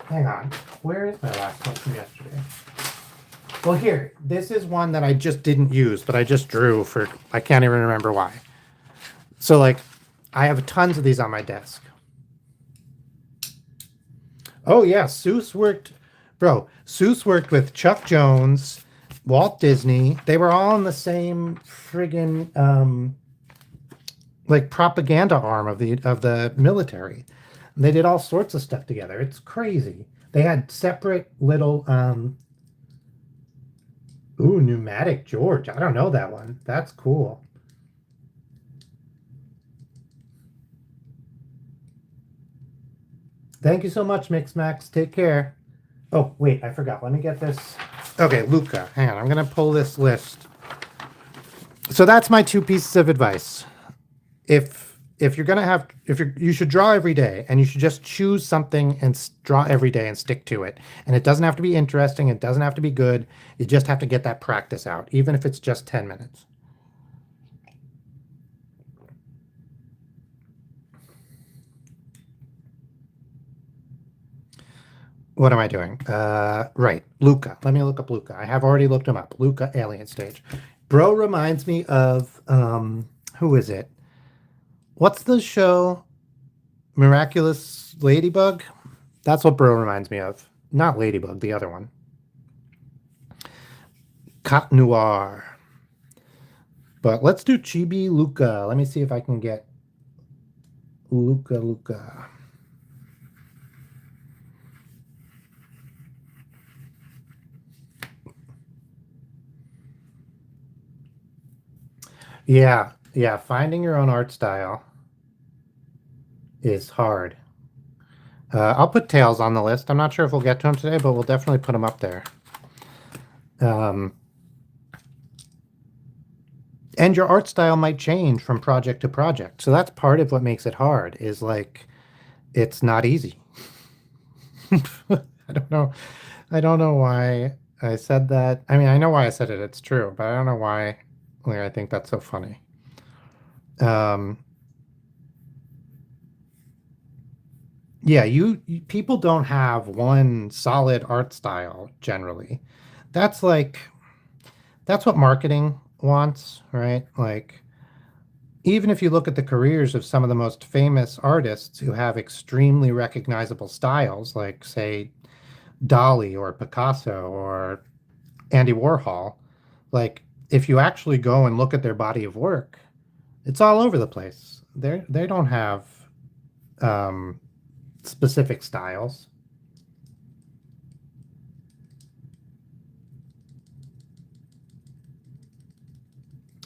Hang on. Where is my last one from yesterday? Well, here, this is one that I just didn't use, but I just drew for, I can't even remember why. So, like, I have tons of these on my desk. Oh, yeah, Seuss worked with Chuck Jones, Walt Disney. They were all in the same friggin' like propaganda arm of the military. They did all sorts of stuff together. It's crazy. They had separate little ooh, Pneumatic George. I don't know that one. That's cool. Thank you so much, Mix Max. Take care. Oh, wait, I forgot. Let me get this. Okay, Luca. Hang on. I'm going to pull this list. So that's my 2 pieces of advice. If you're going to have, you should draw every day, and you should just choose something and draw every day and stick to it. And it doesn't have to be interesting. It doesn't have to be good. You just have to get that practice out, even if it's just 10 minutes. What am I doing? Right. Luca. Let me look up Luca. I have already looked him up. Luca, Alien Stage. Bro reminds me of, who is it? What's the show? Miraculous Ladybug? That's what Bro reminds me of. Not Ladybug, the other one. Cat Noir. But let's do Chibi Luca. Let me see if I can get Luca. Yeah, yeah. Finding your own art style is hard. I'll put Tails on the list. I'm not sure if we'll get to him today, but we'll definitely put him up there. And your art style might change from project to project. So that's part of what makes it hard, is like, it's not easy. I don't know. I don't know why I said that. I mean, I know why I said it. It's true, but I don't know why, like, I think that's so funny. Yeah, people don't have one solid art style generally. That's like that's what marketing wants, right? Like, even if you look at the careers of some of the most famous artists who have extremely recognizable styles, like say Dali or Picasso or Andy Warhol, like if you actually go and look at their body of work, It's all over the place. They don't have um, specific styles.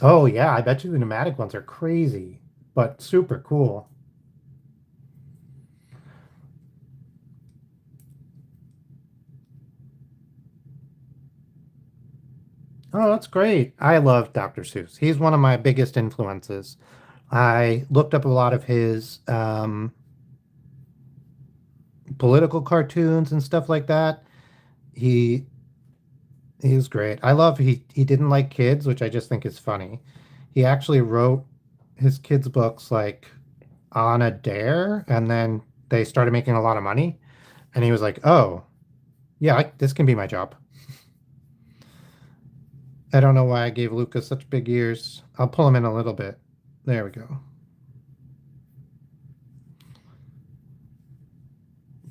Oh yeah, I bet you the pneumatic ones are crazy, but super cool. Oh, that's great. I love Dr. Seuss. He's one of my biggest influences. I looked up a lot of his political cartoons and stuff like that. He he's great. I love he didn't like kids, which I just think is funny. He actually wrote his kids' books like on a dare, and then they started making a lot of money, and he was like, "Oh, yeah, this can be my job." I don't know why I gave Lucas such big ears. I'll pull him in a little bit. There we go.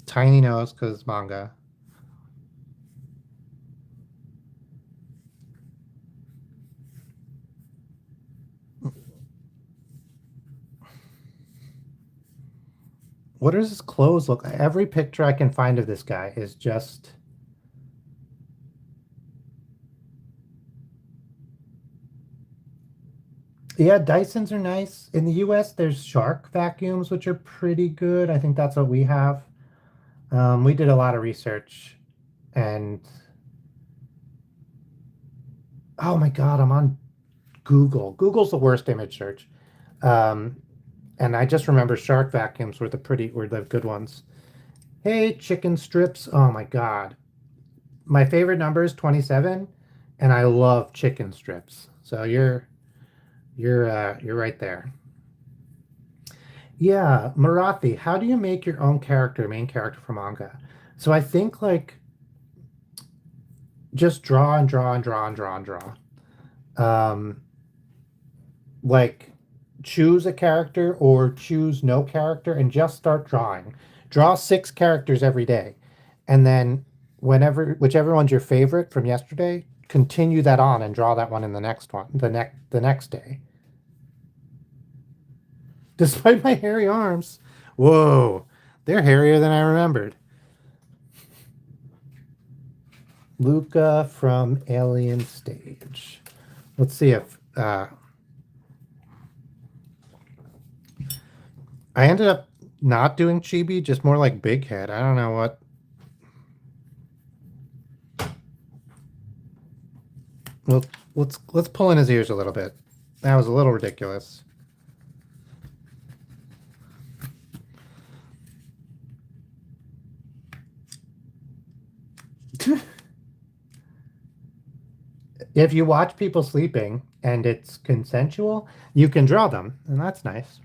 Tiny nose because manga. What does his clothes look like? Every picture I can find of this guy is just. Yeah, Dysons are nice. In the US, there's Shark vacuums, which are pretty good. I think that's what we have. We did a lot of research and oh my God, I'm on Google. Google's the worst image search. Um, and I just remember Shark vacuums were the good ones. Hey, chicken strips. Oh my God. My favorite number is 27, and I love chicken strips. So you're right there. Yeah, Marathi, how do you make your own character, main character for manga? So I think like just draw and draw and draw and draw and draw. Um, like choose a character or choose no character and just start drawing. Draw 6 characters every day. And then whichever one's your favorite from yesterday, continue that on and draw that one in the next one, the next day. Despite my hairy arms. Whoa, they're hairier than I remembered. Luca from Alien Stage. Let's see if I ended up not doing chibi, just more like big head. I don't know what. Well, let's pull in his ears a little bit. That was a little ridiculous. If you watch people sleeping and it's consensual, you can draw them, and that's nice.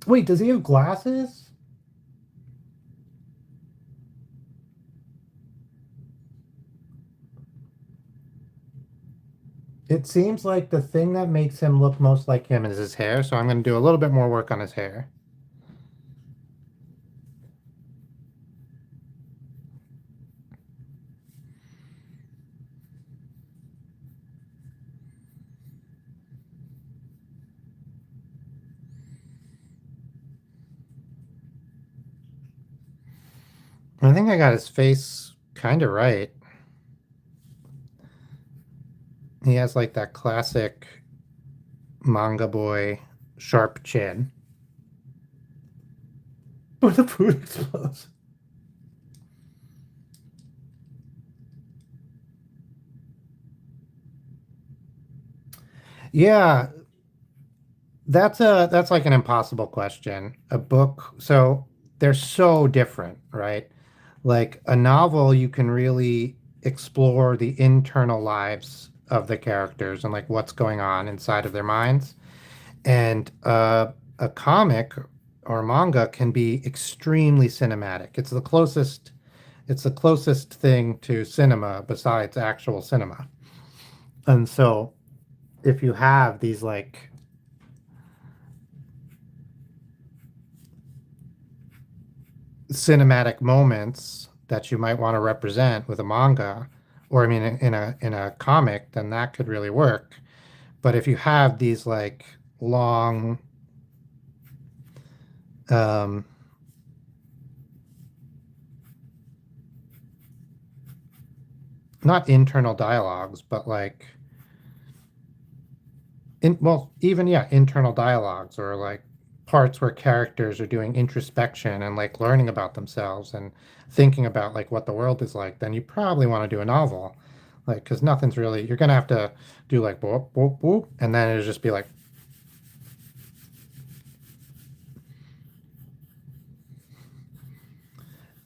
Wait, does he have glasses? It seems like the thing that makes him look most like him is his hair, so I'm going to do a little bit more work on his hair. I think I got his face kind of right. He has like that classic manga boy sharp chin. When the food explodes. Yeah, that's like an impossible question. A book, so they're so different, right? Like a novel, you can really explore the internal lives of the characters and like what's going on inside of their minds. And a comic or manga can be extremely cinematic. It's the closest thing to cinema besides actual cinema. And so if you have these like cinematic moments that you might want to represent with a manga, or I mean in a comic, then that could really work. But if you have these like long, um, not internal dialogues, but like well, even yeah, internal dialogues or like parts where characters are doing introspection and like learning about themselves and thinking about like what the world is like, then you probably want to do a novel. Like, because nothing's really, you're gonna have to do like boop, boop, boop, and then it'll just be like,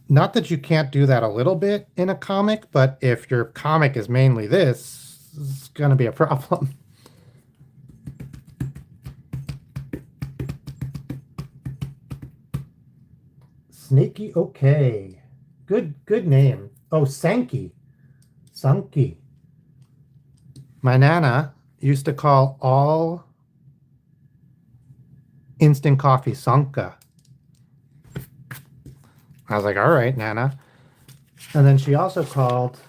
not that you can't do that a little bit in a comic, but if your comic is mainly this, it's gonna be a problem. Snaky, okay. Good name. Oh, Sankey. Sankey. My nana used to call all instant coffee Sanka. I was like, all right, Nana. And then she also called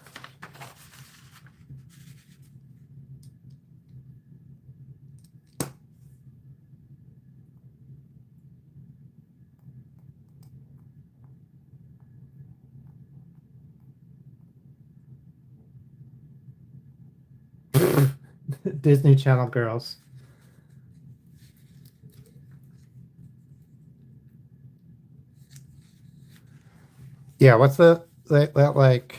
Disney Channel girls. Yeah, what's the that like?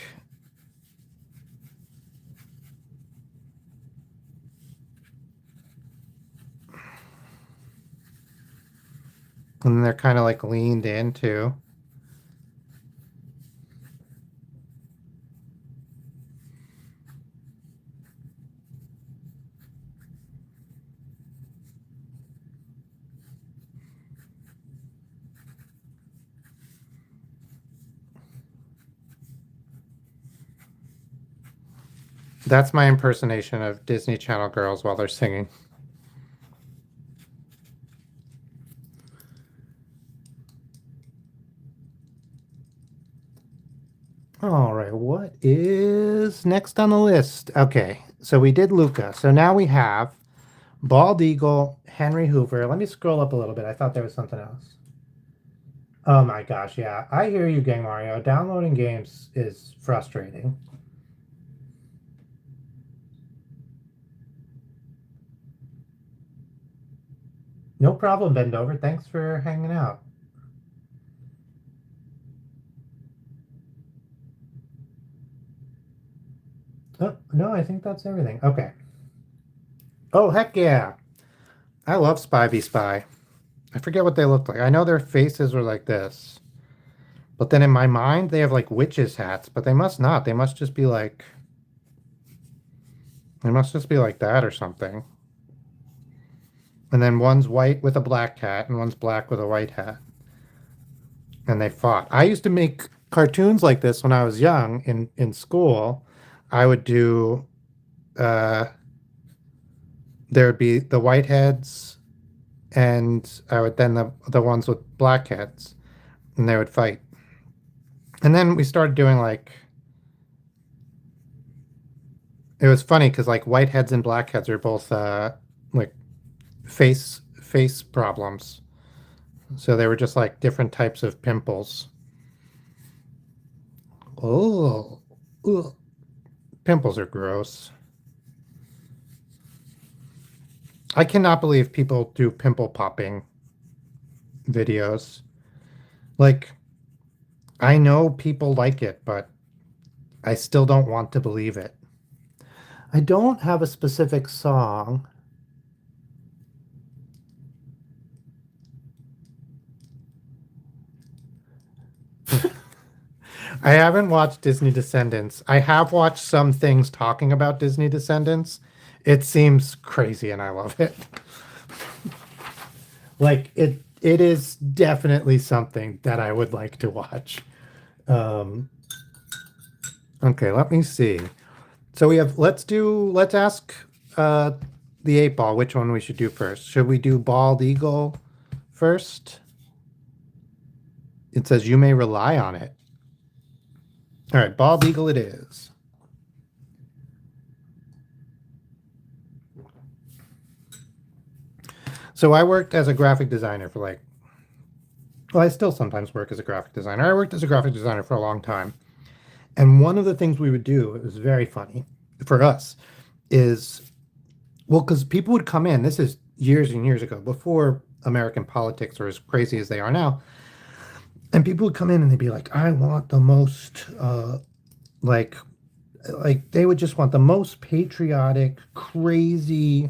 And they're kind of like leaned into. That's my impersonation of Disney Channel girls while they're singing. All right, what is next on the list? Okay, so we did Luca. So now we have Bald Eagle, Henry Hoover. Let me scroll up a little bit. I thought there was something else. Oh my gosh, yeah. I hear you, Gang Mario. Downloading games is frustrating. No problem, Bendover. Thanks for hanging out. Oh, no, I think that's everything. Okay. Oh, heck yeah. I love Spy v Spy. I forget what they look like. I know their faces were like this. But then in my mind, they have like witches' hats, but they must not. They must just be like, they must just be like that or something. And then one's white with a black hat and one's black with a white hat. And they fought. I used to make cartoons like this when I was young in school. I would do, uh, there would be the white heads and I would then the ones with black heads and they would fight. And then we started doing like, it was funny because like whiteheads and blackheads are both like face problems. So they were just like different types of pimples. Oh, ugh. Pimples are gross. I cannot believe people do pimple popping videos. Like, I know people like it, but I still don't want to believe it. I don't have a specific song. I haven't watched Disney Descendants. I have watched some things talking about Disney Descendants. It seems crazy and I love it. Like it is definitely something that I would like to watch. Um, okay, let me see. So we have let's ask uh the 8 ball which one we should do first. Should we do Bald Eagle first? It says you may rely on it. All right, Bald Eagle it is. So I worked as a graphic designer for like, well, I still sometimes work as a graphic designer. I worked as a graphic designer for a long time. And one of the things we would do, it was very funny for us, is, well, because people would come in, this is years and years ago, before American politics are as crazy as they are now. And people would come in and they'd be like, I want the most, like, they would just want the most patriotic, crazy,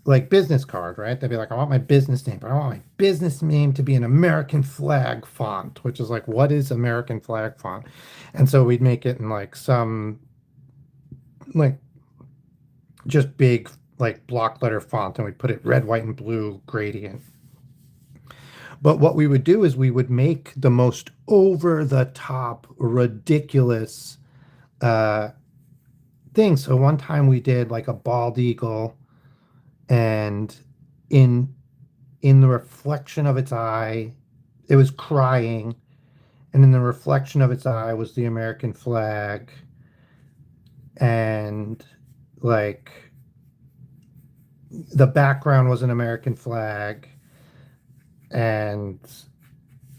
like business card, right? They'd be like, I want my business name, but I want my business name to be an American flag font, which is like, what is American flag font? And so we'd make it in like some, like, just big, like block letter font, and we'd put it red, white, and blue gradient. But what we would do is we would make the most over the top, ridiculous thing. So one time we did like a bald eagle, and in the reflection of its eye, it was crying, and in the reflection of its eye was the American flag, and like the background was an American flag, and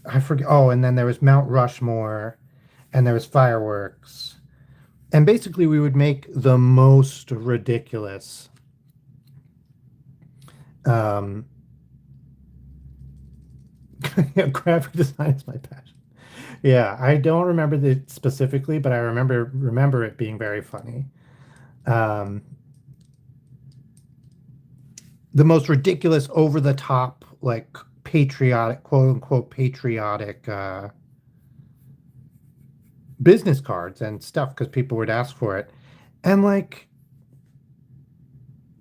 I forget. Oh, and then there was Mount Rushmore, and there was fireworks, and basically we would make the most ridiculous graphic design is my passion. Yeah, I don't remember it specifically, but I remember it being very funny. Um, the most ridiculous, over the top, like patriotic, quote unquote patriotic business cards and stuff, because people would ask for it, and like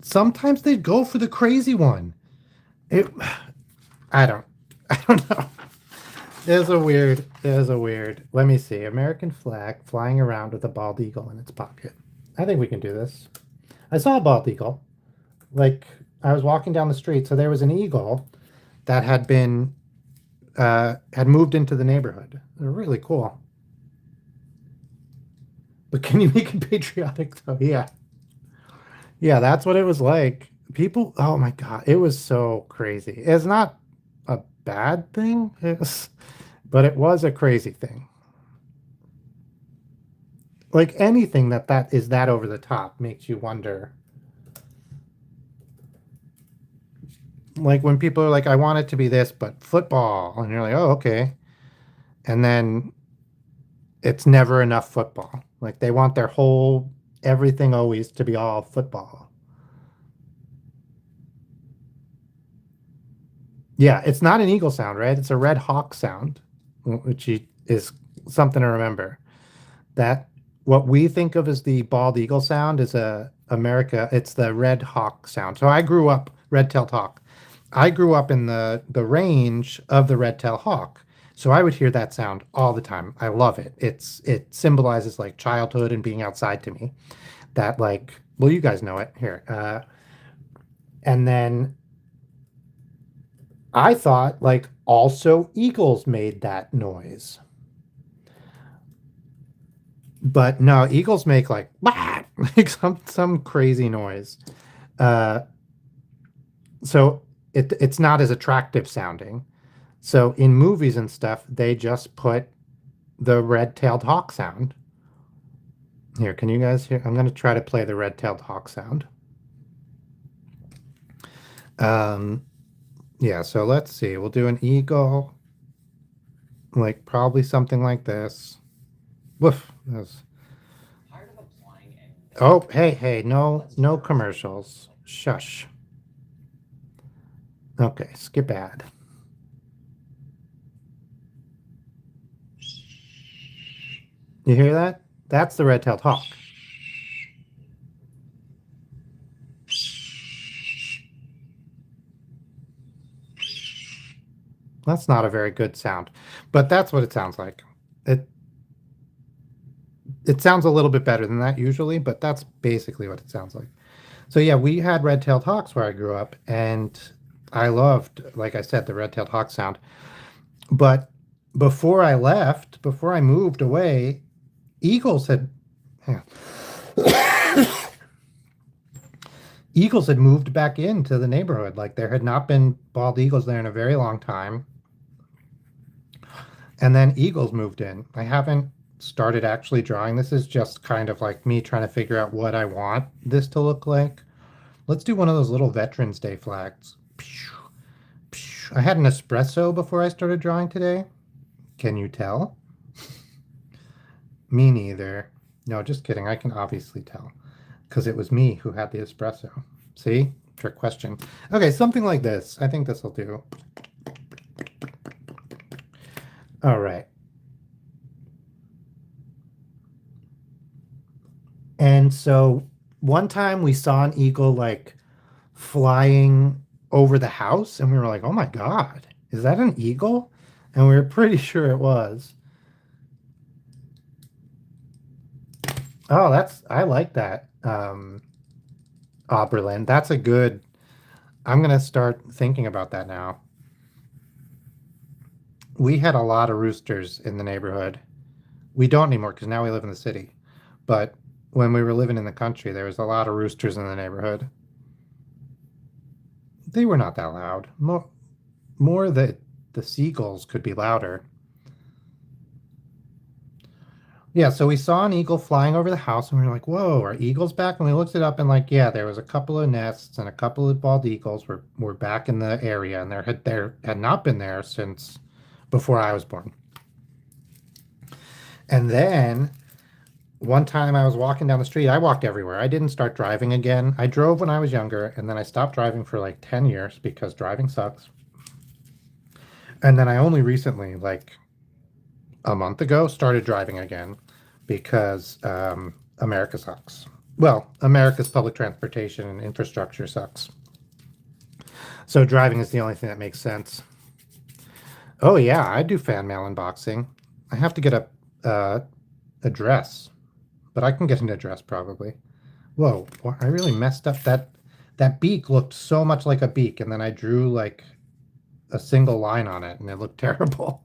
sometimes they'd go for the crazy one. It, I don't, I don't know. There's a weird. Let me see. American flag flying around with a bald eagle in its pocket. I think we can do this. I saw a bald eagle. Like, I was walking down the street, so there was an eagle that had been had moved into the neighborhood. They're really cool. But can you make it patriotic though? Yeah. Yeah, that's what it was like. People, oh my God, it was so crazy. It's not a bad thing, but it was a crazy thing. Like anything that is that over the top makes you wonder. Like when people are like, I want it to be this, but football, and you're like, oh, okay. And then it's never enough football. Like they want their whole everything always to be all football. Yeah, it's not an eagle sound, right? It's a red hawk sound, which is something to remember. That what we think of as the bald eagle sound is it's the red hawk sound. So I grew up red-tailed hawk. I grew up in the range of the red-tailed hawk. So I would hear that sound all the time. I love it. It symbolizes like childhood and being outside to me. That like, well, you guys know it here. And then I thought like also eagles made that noise. But no, eagles make like bah! Like some crazy noise. Uh, so it's not as attractive sounding. So in movies and stuff, they just put the red-tailed hawk sound. Here, can you guys hear? I'm going to try to play the red-tailed hawk sound. Yeah, so let's see. We'll do an eagle, like probably something like this. Woof. Oh, hey, no commercials. Shush. Okay, skip ad. You hear that? That's the red-tailed hawk. That's not a very good sound, but that's what it sounds like. It sounds a little bit better than that usually, but that's basically what it sounds like. So yeah, we had red-tailed hawks where I grew up, and I loved, like I said, the red-tailed hawk sound. But before I moved away, eagles had, yeah. Eagles had moved back into the neighborhood. Like there had not been bald eagles there in a very long time. And then eagles moved in. I haven't started actually drawing. This is just kind of like me trying to figure out what I want this to look like. Let's do one of those little Veterans Day flags. I had an espresso before I started drawing today. Can you tell? Me neither. No, just kidding. I can obviously tell because it was me who had the espresso. See? Trick question. Okay, something like this. I think this will do. All right. And so one time we saw an eagle like flying over the house, and we were like, oh my God, is that an eagle? And we were pretty sure it was. Oh, I like that. Oberlin. That's a good, I'm gonna start thinking about that now. We had a lot of roosters in the neighborhood. We don't anymore because now we live in the city. But when we were living in the country, there was a lot of roosters in the neighborhood. They were not that loud. More that the seagulls could be louder. Yeah, so we saw an eagle flying over the house and we were like, whoa, are eagles back? And we looked it up and like, yeah, there was a couple of nests and a couple of bald eagles were back in the area and there had not been there since before I was born. And then one time I was walking down the street. I walked everywhere. I didn't start driving again. I drove when I was younger and then I stopped driving for like 10 years because driving sucks. And then I only recently, like a month ago, started driving again because America sucks. Well, America's public transportation and infrastructure sucks. So driving is the only thing that makes sense. Oh yeah, I do fan mail unboxing. I have to get a address, but I can get an address probably. Whoa, I really messed up that beak looked so much like a beak, and then I drew like a single line on it, and it looked terrible.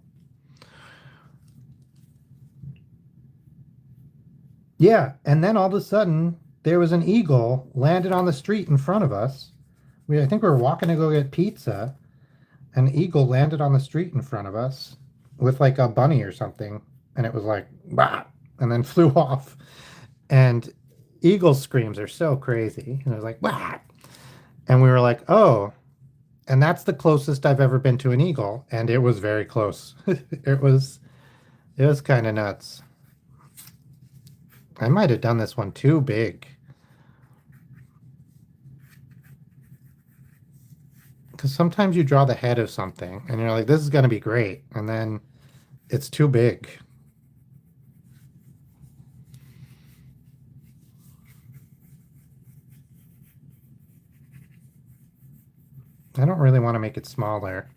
Yeah, and then all of a sudden there was an eagle landed on the street in front of us. I think we were walking to go get pizza. An eagle landed on the street in front of us with like a bunny or something, and it was like bah, and then flew off. And eagle screams are so crazy. And it was like bah, and we were like, oh, and that's the closest I've ever been to an eagle, and it was very close. It was kind of nuts. I might have done this one too big. Because sometimes you draw the head of something and you're like, this is going to be great. And then it's too big. I don't really want to make it smaller.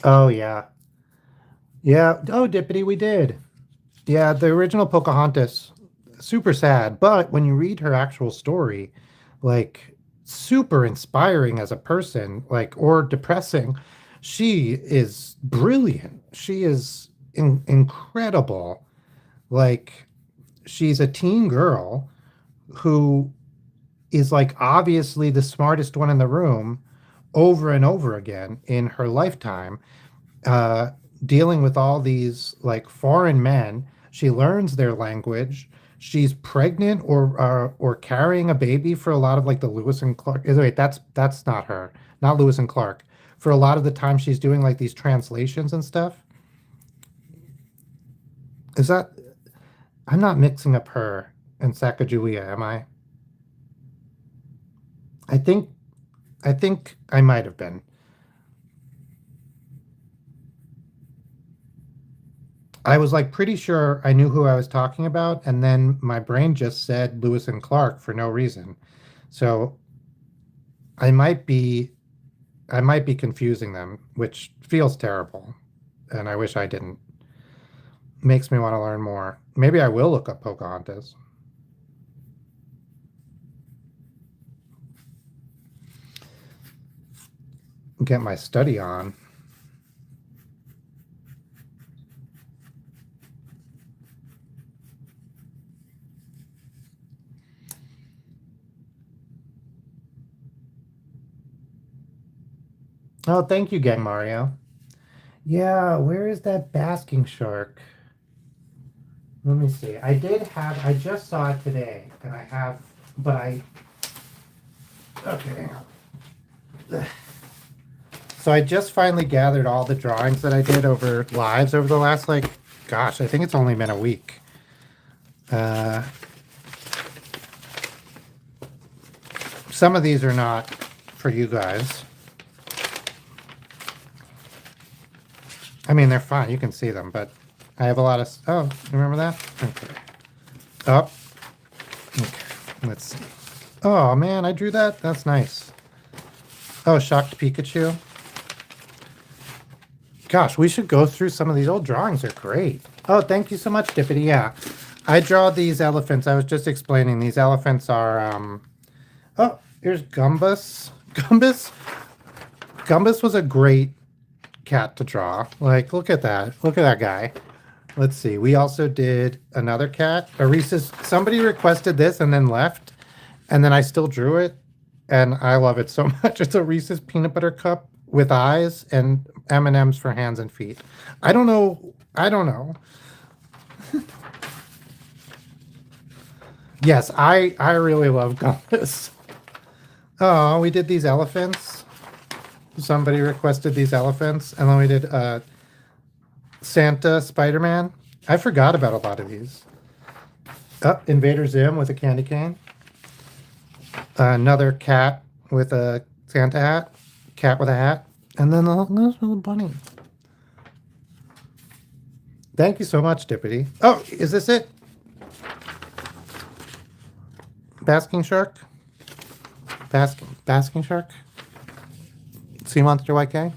Oh, yeah. Yeah. Oh, Dippity, we did. Yeah, the original Pocahontas, super sad. But when you read her actual story, like super inspiring as a person, like, or depressing, she is brilliant. She is incredible. Like, she's a teen girl who is like obviously the smartest one in the room over and over again in her lifetime, uh, dealing with all these like foreign men. She learns their language. She's pregnant or carrying a baby for a lot of like the Lewis and Clark. Wait, that's not her, not Lewis and Clark. For a lot of the time, she's doing like these translations and stuff. Is that? I'm not mixing up her and Sacagawea, am I? I think I think I might have been. I was like pretty sure I knew who I was talking about, and then my brain just said Lewis and Clark for no reason. So I might be I might be confusing them, which feels terrible, and I wish I didn't. Makes me want to learn more. Maybe I will look up Pocahontas. And get my study on. Oh, thank you, Gang Mario. Yeah, where is that basking shark? Let me see. I just saw it today, and I have, but okay, hang on. So I just finally gathered all the drawings that I did over lives over the last, like, gosh, I think it's only been a week. Some of these are not for you guys. I mean, they're fine. You can see them, but I have a lot of... Oh, remember that? Okay. Oh. Okay. Let's see. Oh, man, I drew that? That's nice. Oh, Shocked Pikachu. Gosh, we should go through some of these old drawings. They're great. Oh, thank you so much, Dippity. Yeah. I draw these elephants. I was just explaining. These elephants are... Oh, here's Gumbus. Gumbus was a great cat to draw. Like, look at that. Look at that guy. Let's see. We also did another cat. A Reese's. Somebody requested this and then left, and then I still drew it, and I love it so much. It's a Reese's peanut butter cup with eyes and M&Ms for hands and feet. I don't know. Yes, I really love Gumbus. Oh, we did these elephants. Somebody requested these elephants, and then we did Santa Spider-Man. I forgot about a lot of these. Invader Zim with a candy cane. Another cat with a Santa hat. Cat with a hat. And then the little bunny. Thank you so much, Dippity. Oh, is this it? Basking shark? Basking shark? CMonsterYK?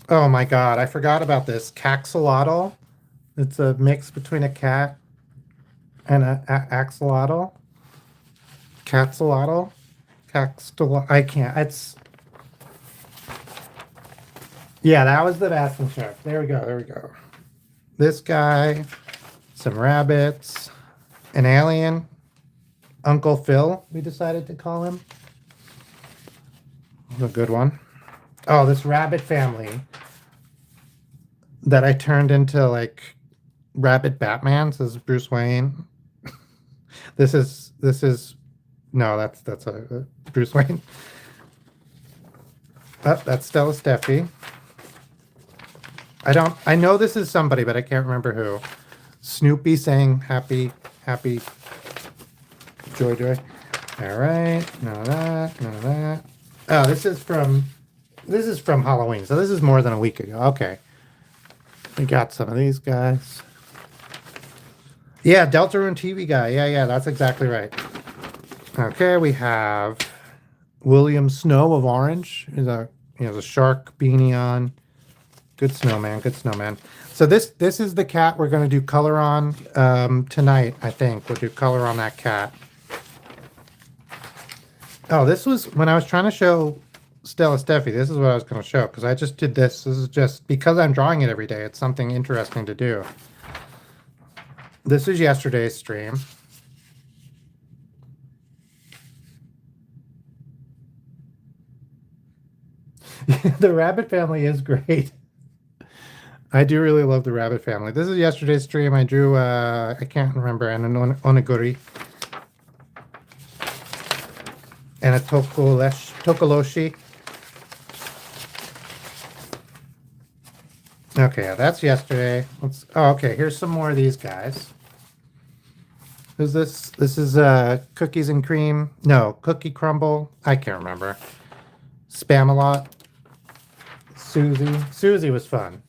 Oh my god, I forgot about this. Caxolotl. It's a mix between a cat and an axolotl. Caxolotl. I can't. It's... Yeah, that was the basking shark. There we go. This guy, some rabbits, an alien, Uncle Phil, we decided to call him. A good one. Oh, this rabbit family that I turned into, like, Rabbit Batman. This is Bruce Wayne. This is no, that's a Bruce Wayne. Oh, that's Stella Steffi. I know this is somebody, but I can't remember who. Snoopy saying happy joy. All right, none of that. Oh, this is from Halloween, so this is more than a week ago. Okay, we got some of these guys. Yeah, Deltarune TV guy. Yeah, that's exactly right. Okay, we have William Snow of Orange. He has a shark beanie on. Good snowman. So this is the cat we're going to do color on tonight, I think. We'll do color on that cat. Oh, this was when I was trying to show Stella Steffi. This is what I was going to show because I just did this. This is just because I'm drawing it every day. It's something interesting to do. This is yesterday's stream. The rabbit family is great. I do really love the rabbit family. This is yesterday's stream. I drew, I can't remember, an onigiri. And a tokoloshi. Okay, that's yesterday. Okay, here's some more of these guys. Who's this? This is Cookies and Cream. No, Cookie Crumble. I can't remember. Spamalot. Susie. Susie was fun.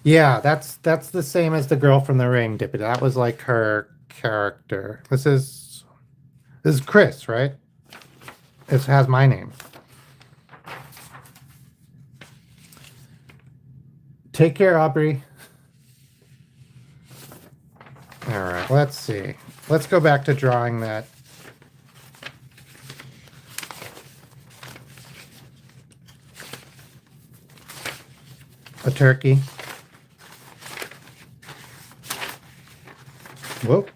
Yeah, that's the same as the girl from The Ring, Dippy. That was like her character. This is Chris, right? It has my name. Take care, Aubrey. All right, let's see. Let's go back to drawing that. A turkey. Whoop.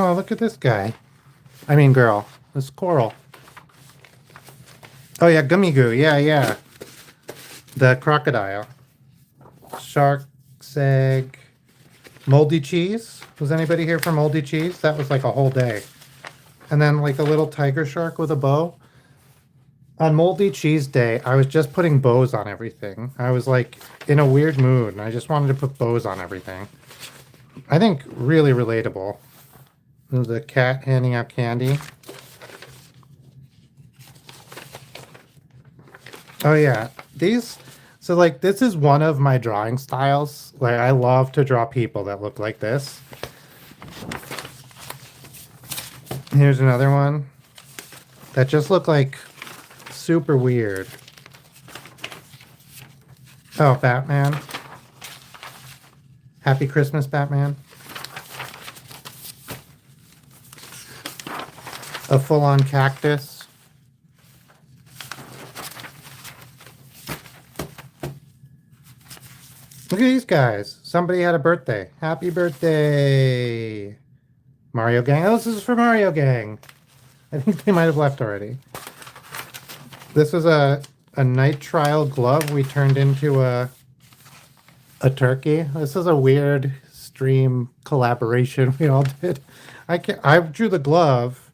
Oh, look at this guy. I mean girl. This coral. Oh yeah, Gummy Goo. Yeah. The crocodile. Shark's egg. Moldy cheese. Was anybody here for moldy cheese? That was like a whole day. And then like a little tiger shark with a bow. On moldy cheese day, I was just putting bows on everything. I was like in a weird mood and I just wanted to put bows on everything. I think really relatable. There's a cat handing out candy. Oh yeah, so like this is one of my drawing styles. Like I love to draw people that look like this. Here's another one that just look like super weird. Oh, Batman. Happy Christmas, Batman. A full-on cactus. Look at these guys. Somebody had a birthday. Happy birthday. Mario Gang. Oh, this is for Mario Gang. I think they might have left already. This was a night trial glove we turned into a turkey. This is a weird stream collaboration we all did. I drew the glove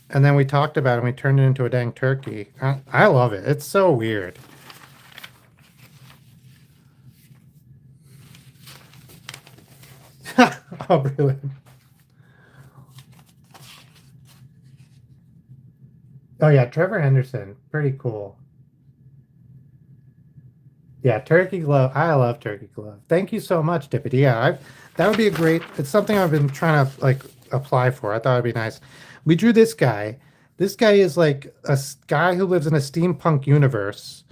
and then we talked about it and we turned it into a dang turkey. I love it. It's so weird. Oh, really? Oh, yeah, Trevor Henderson. Pretty cool. Yeah, turkey glove. I love turkey glove. Thank you so much, Dippity. Yeah, that would be a great. It's something I've been trying to like apply for. I thought it'd be nice. We drew this guy. This guy is like guy who lives in a steampunk universe,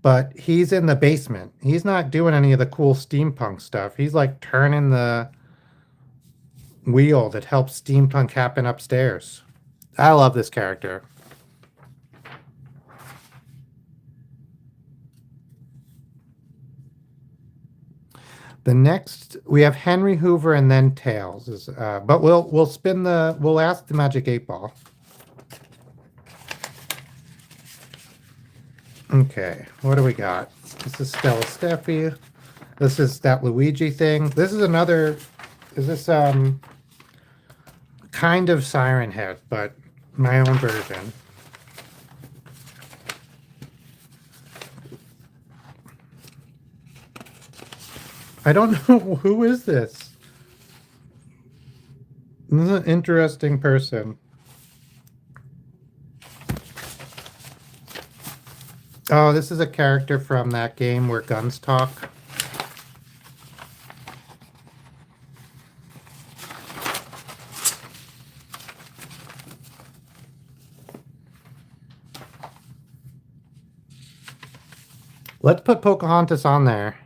but he's in the basement. He's not doing any of the cool steampunk stuff. He's like turning the wheel that helps steampunk happen upstairs. I love this character. The next we have Henry Hoover and then Tails. But we'll ask the Magic 8-Ball. Okay, what do we got? This is Stella Steffi. This is that Luigi thing. This is another. Is this kind of Siren Head, but my own version. I don't know who is this. This is an interesting person. Oh, this is a character from that game where guns talk. Let's put Pocahontas on there.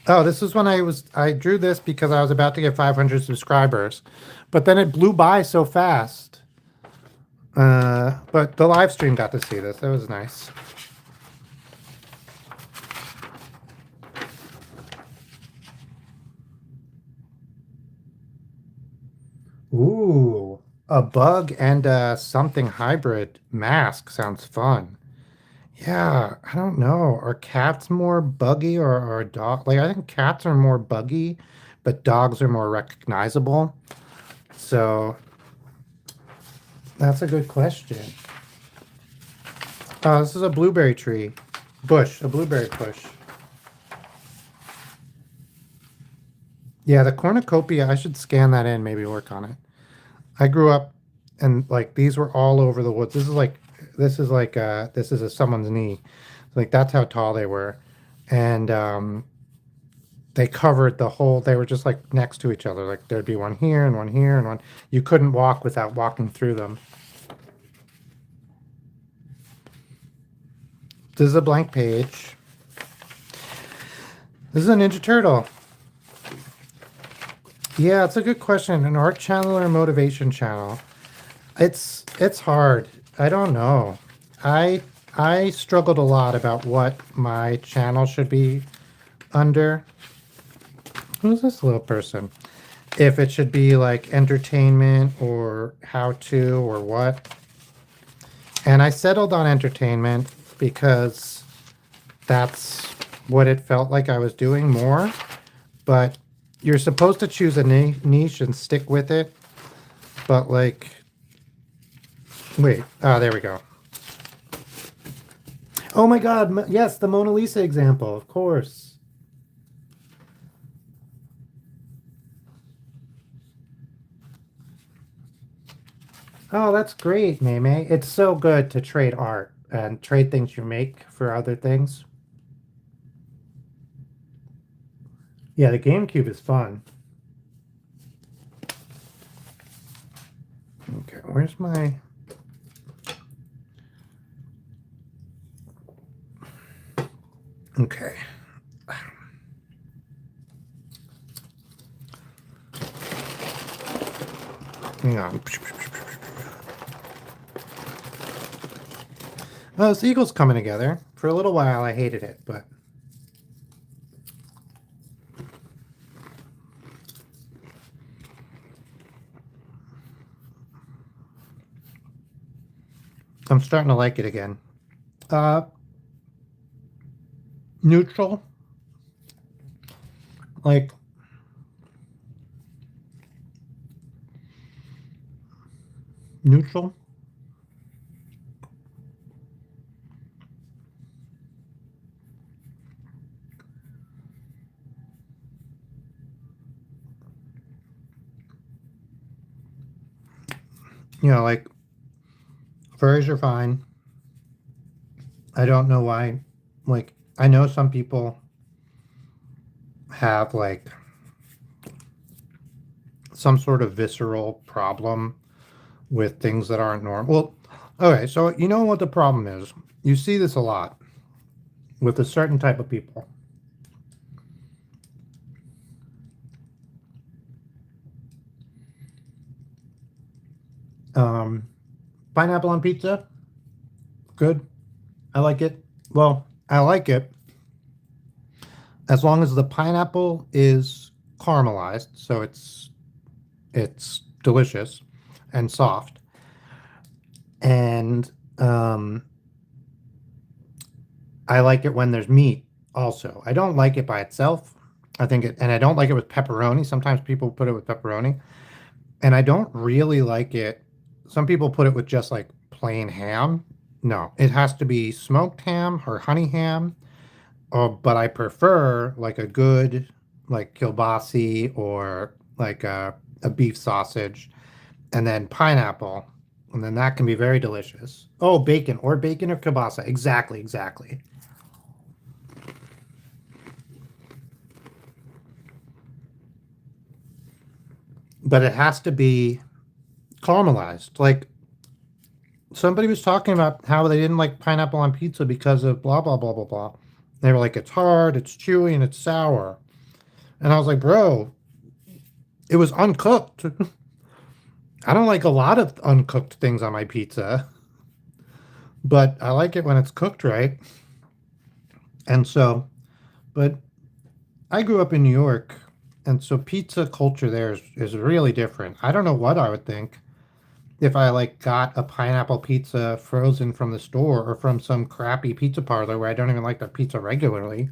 Oh, this is when I drew this because I was about to get 500 subscribers, but then it blew by so fast. But the live stream got to see this. That was nice. Ooh, a bug and a something hybrid mask sounds fun. Yeah, I don't know. Are cats more buggy or dog? Like, I think cats are more buggy, but dogs are more recognizable. So that's a good question. Oh, this is a blueberry tree. Bush, a blueberry bush. Yeah, the cornucopia, I should scan that in, maybe work on it. I grew up and like these were all over the woods. This is a someone's knee. Like that's how tall they were. And they covered the whole, they were just like next to each other. Like there'd be one here and one here and one. You couldn't walk without walking through them. This is a blank page. This is a Ninja Turtle. Yeah, it's a good question. An art channel or a motivation channel? It's hard. I don't know. I struggled a lot about what my channel should be under. Who's this little person? If it should be like entertainment or how to or what. And I settled on entertainment because that's what it felt like I was doing more. But you're supposed to choose a niche and stick with it. But like, wait, there we go. Oh my God, yes, the Mona Lisa example, of course. Oh, that's great, Meme. It's so good to trade art and trade things you make for other things. Yeah, the GameCube is fun. Okay, where's my... Okay. Hang on. Oh, this eagle's coming together. For a little while, I hated it, but... I'm starting to like it again. Neutral. Like... Neutral. You know, like, furries are fine. I don't know why. Like, I know some people have, like, some sort of visceral problem with things that aren't normal. Well, okay, so you know what the problem is? You see this a lot with a certain type of people. Pineapple on pizza, good. I like it. Well, I like it as long as the pineapple is caramelized, so it's delicious and soft. And I like it when there's meat also. I don't like it by itself. I think it, and I don't like it with pepperoni. Sometimes people put it with pepperoni, and I don't really like it. Some people put it with just like plain ham. No, it has to be smoked ham or honey ham. But I prefer like a good like kielbasi or like a beef sausage, and then pineapple, and then that can be very delicious. Oh, bacon or kielbasa. Exactly, exactly. But it has to be caramelized. Like somebody was talking about how they didn't like pineapple on pizza because of blah blah blah blah blah. They were like, it's hard, it's chewy, and it's sour. And I was like, bro, it was uncooked. I don't like a lot of uncooked things on my pizza, but I like it when it's cooked right. And so, but I grew up in New York, and so pizza culture there is really different. I don't know what I would think if I like got a pineapple pizza frozen from the store or from some crappy pizza parlor where I don't even like the pizza regularly.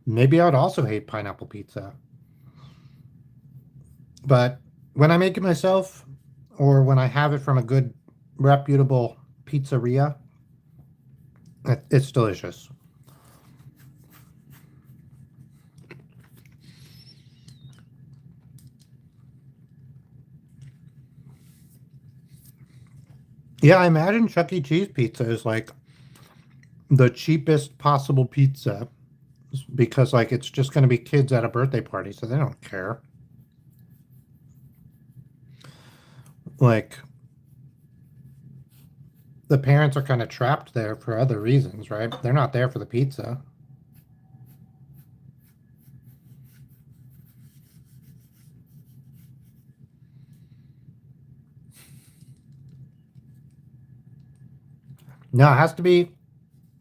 Maybe I would also hate pineapple pizza. But when I make it myself or when I have it from a good reputable pizzeria, it's delicious. Yeah, I imagine Chuck E. Cheese pizza is like the cheapest possible pizza because like it's just going to be kids at a birthday party, so they don't care. Like the parents are kind of trapped there for other reasons, right? They're not there for the pizza. No, it has to be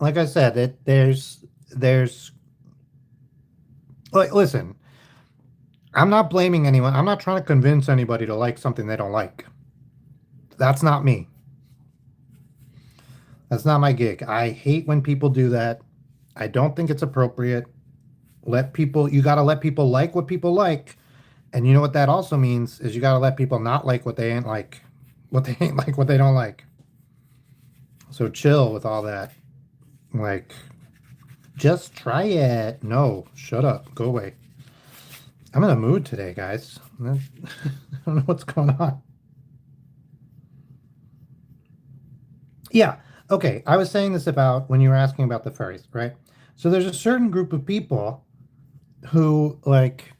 like I said, there's like listen, I'm not blaming anyone. I'm not trying to convince anybody to like something they don't like. That's not me. That's not my gig. I hate when people do that. I don't think it's appropriate. You got to let people like what people like. And you know what that also means is you got to let people not like what they ain't like. What they ain't like, what they don't like. So chill with all that. Like, just try it. No, shut up. Go away. I'm in a mood today, guys. I don't know what's going on. Yeah. Okay. I was saying this about when you were asking about the furries, right? So there's a certain group of people who like,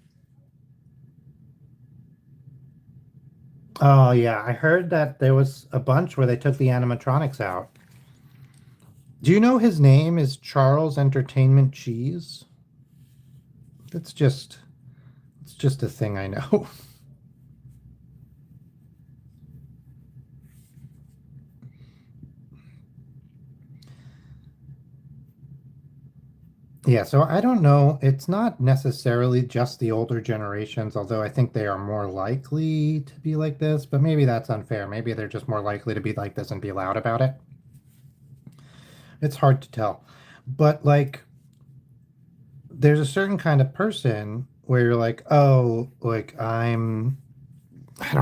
oh yeah, I heard that there was a bunch where they took the animatronics out. Do you know his name is Charles Entertainment Cheese? It's just it's just a thing I know. Yeah, so I don't know. It's not necessarily just the older generations, although I think they are more likely to be like this, but maybe that's unfair. Maybe they're just more likely to be like this and be loud about it. It's hard to tell. But like there's a certain kind of person where you're like, "Oh, like I don't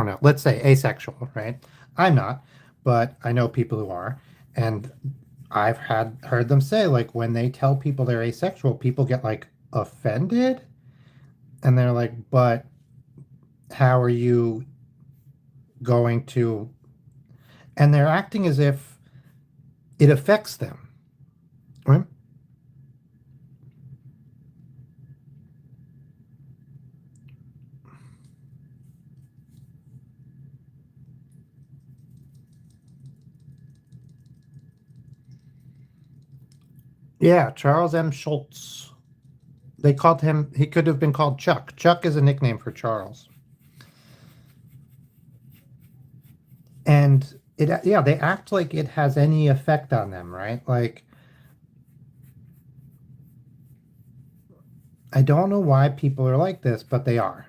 know, let's say asexual, right? I'm not, but I know people who are, and I've had heard them say like when they tell people they're asexual, people get like offended and they're like, but how are you going to, and they're acting as if it affects them, right? Yeah, Charles M. Schultz. They called him, he could have been called Chuck. Chuck is a nickname for Charles. And yeah, they act like it has any effect on them, right? Like, I don't know why people are like this, but they are.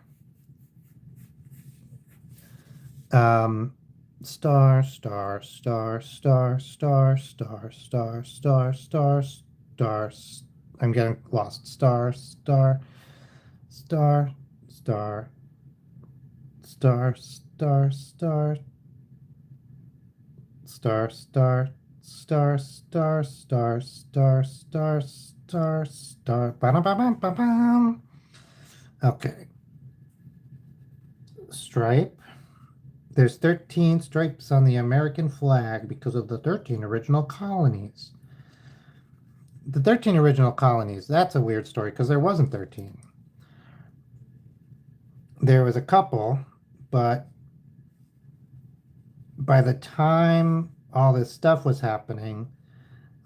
Um, star, star, star, star, star, star, star, star, star, star. I'm getting lost. Star, star, star, star, star, star, star, star, star, star, star, star, star, star, star, star. Ba-dum-ba-bum-ba-bum. Okay. Stripe. There's 13 stripes on the American flag because of the 13 original colonies. The 13 original colonies, that's a weird story because there wasn't 13. There was a couple, but by the time all this stuff was happening,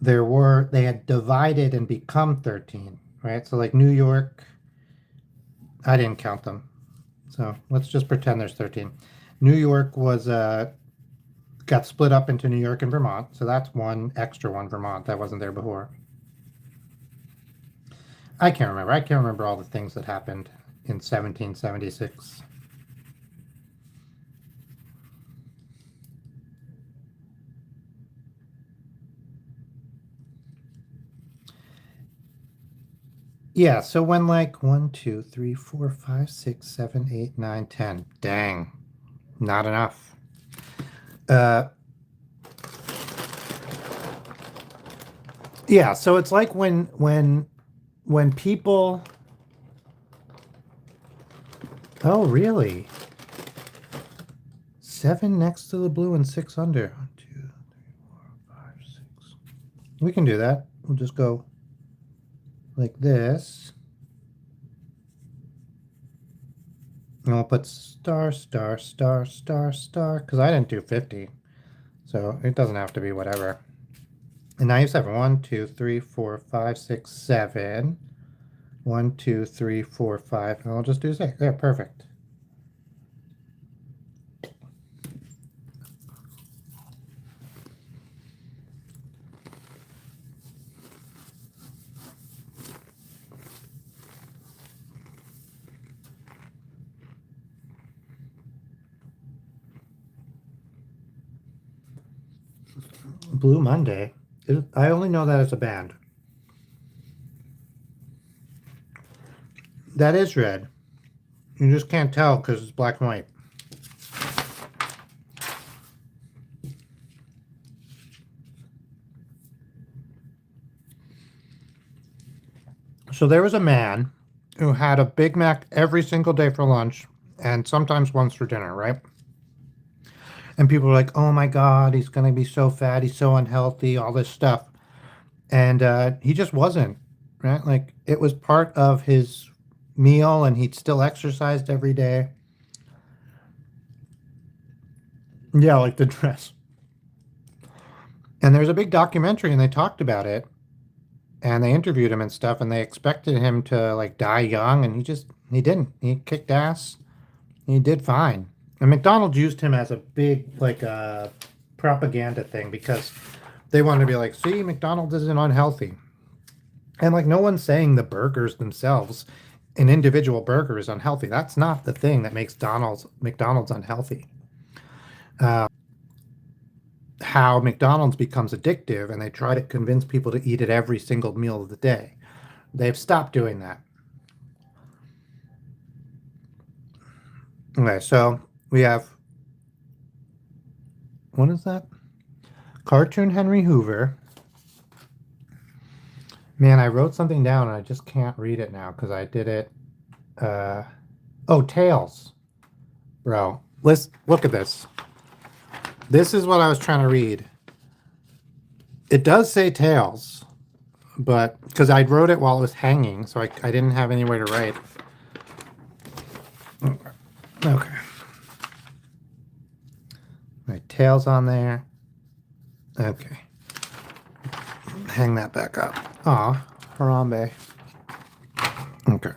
they had divided and become 13, right? So like New York, I didn't count them. So let's just pretend there's 13. New York was got split up into New York and Vermont, so that's one extra one, Vermont, that wasn't there before. I can't remember. I can't remember all the things that happened in 1776. Yeah, so when like 1, 2, 3, 4, 5, 6, 7, 8, 9, 10. Dang, not enough. Uh, yeah, so it's like when people. Oh, really? 7 next to the blue and 6 under. 1, 2, 3, 4, 5, 6. We can do that. We'll just go like this. And I'll put star, star, star, star, star, because I didn't do 50. So it doesn't have to be whatever. And now you have 7. 1, 2, 3, 4, 5, 6, 7. 1, 2, 3, 4, 5. And I'll just do 6. There, perfect. Blue Monday. I only know that as a band. That is red. You just can't tell because it's black and white. So there was a man who had a Big Mac every single day for lunch and sometimes once for dinner, right? And people were like, oh my God, he's going to be so fat. He's so unhealthy, all this stuff. And he just wasn't, right? Like it was part of his meal and he'd still exercised every day. Yeah, like the dress. And there was a big documentary and they talked about it and they interviewed him and stuff and they expected him to like die young and he didn't. He kicked ass. He did fine. And McDonald's used him as a big like propaganda thing because they wanted to be like, see, McDonald's isn't unhealthy. And like no one's saying the burgers themselves, an individual burger is unhealthy. That's not the thing that makes McDonald's unhealthy. How McDonald's becomes addictive and they try to convince people to eat it every single meal of the day. They've stopped doing that. Okay, so we have, what is that? Cartoon Henry Hoover. Man, I wrote something down and I just can't read it now because I did it. Oh, Tails. Bro, let's look at this. This is what I was trying to read. It does say Tails, but because I wrote it while it was hanging, so I didn't have anywhere to write. Okay. My Tails on there. Okay. Hang that back up. Aw, Harambe. Okay.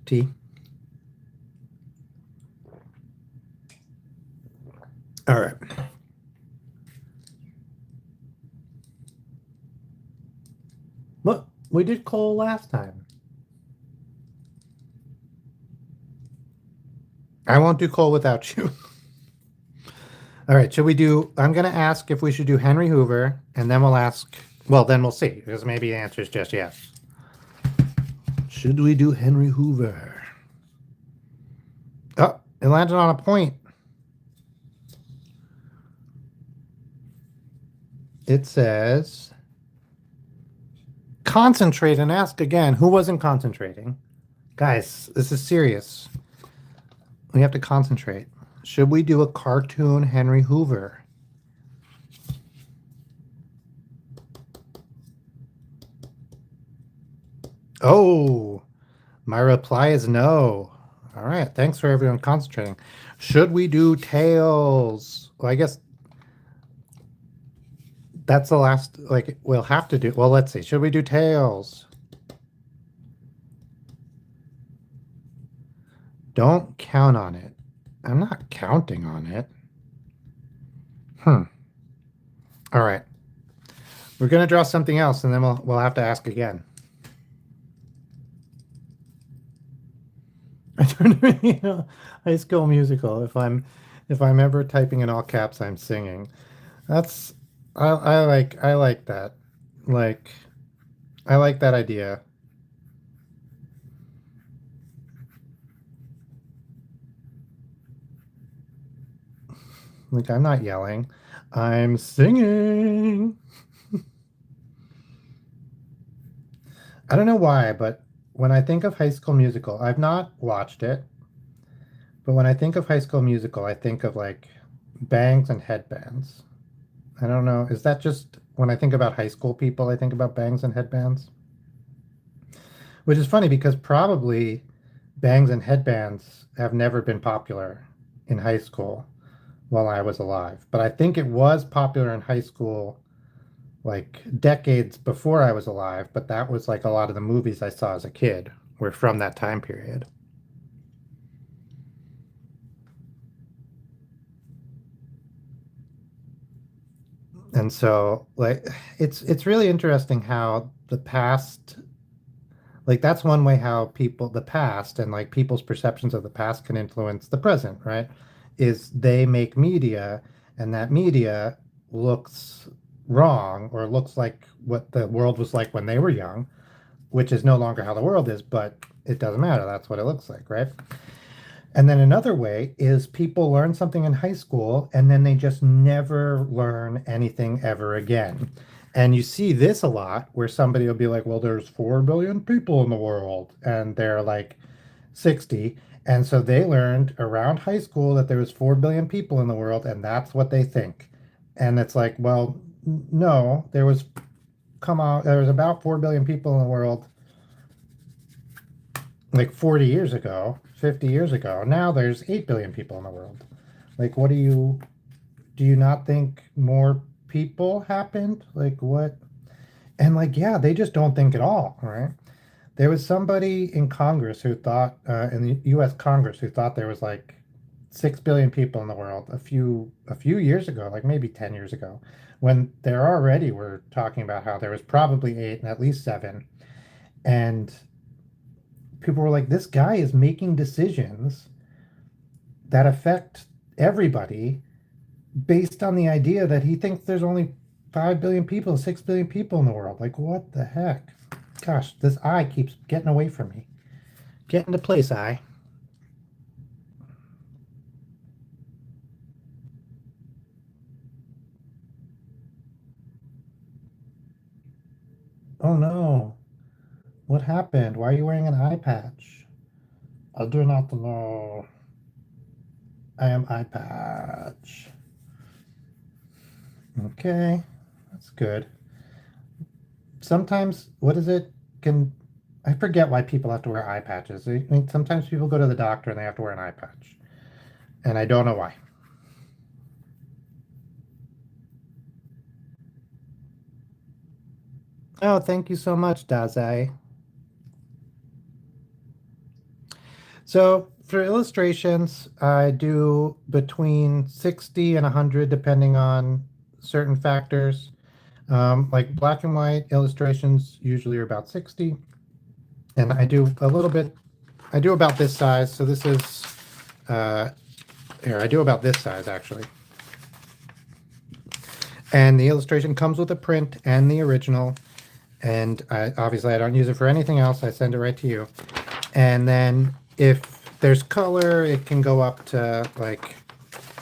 Tea. All right. Look, we did coal last time. I won't do coal without you. All right, should we do, I'm going to ask if we should do Henry Hoover, and then we'll ask, well, then we'll see, because maybe the answer is just yes. Should we do Henry Hoover? Oh, it landed on a point. It says, concentrate and ask again. Who wasn't concentrating? Guys, this is serious. We have to concentrate. Should we do a cartoon Henry Hoover? Oh, my reply is no. All right, thanks for everyone concentrating. Should we do Tails? Well, I guess that's the last, like, we'll have to do, well, let's see. Should we do Tails? Don't count on it. I'm not counting on it. All right. We're going to draw something else, and then we'll have to ask again. I turned to High School Musical. If I'm ever typing in all caps, I'm singing. That's I like that. Like I like that idea. Like I'm not yelling. I'm singing. I don't know why, but when I think of High School Musical, I've not watched it, but when I think of High School Musical, I think of like bangs and headbands. I don't know. Is that just when I think about high school people, I think about bangs and headbands? Which is funny because probably bangs and headbands have never been popular in high school while I was alive. But I think it was popular in high school like decades before I was alive, but that was like a lot of the movies I saw as a kid were from that time period. And so like it's really interesting how the past, like that's one way how people, the past and like people's perceptions of the past can influence the present, right? Is they make media and that media looks wrong or looks like what the world was like when they were young, which is no longer how the world is, but it doesn't matter. That's what it looks like, right? And then another way is people learn something in high school and then they just never learn anything ever again. And you see this a lot where somebody will be like, well, there's 4 billion people in the world. And they're like 60. And so they learned around high school that there was 4 billion people in the world and that's what they think. And it's like, well, no, there was about 4 billion people in the world like 40 years ago, 50 years ago. Now there's 8 billion people in the world. Like, do you not think more people happened? Like, what? And like, yeah, they just don't think at all, right? There was somebody in Congress who thought, in the US Congress, who thought there was like 6 billion people in the world a few years ago, like maybe 10 years ago, when there already were talking about how there was probably 8 and at least 7. And people were like, this guy is making decisions that affect everybody based on the idea that he thinks there's only 5 billion people, 6 billion people in the world. Like, what the heck? Gosh, this eye keeps getting away from me. Get into place, eye. Oh no. What happened? Why are you wearing an eye patch? I do not know. I am eye patch. Okay, that's good. Sometimes, what is it? Can I forget why people have to wear eye patches? I mean, sometimes people go to the doctor and they have to wear an eye patch, and I don't know why. Oh, thank you so much, Dazai. So for illustrations, I do between 60 and 100 depending on certain factors. Like black and white illustrations usually are about 60. And I do a little bit, I do about this size. So this is, uh, here, I do about this size actually. And the illustration comes with a print and the original. And obviously I don't use it for anything else. I send it right to you. And then if there's color, it can go up to like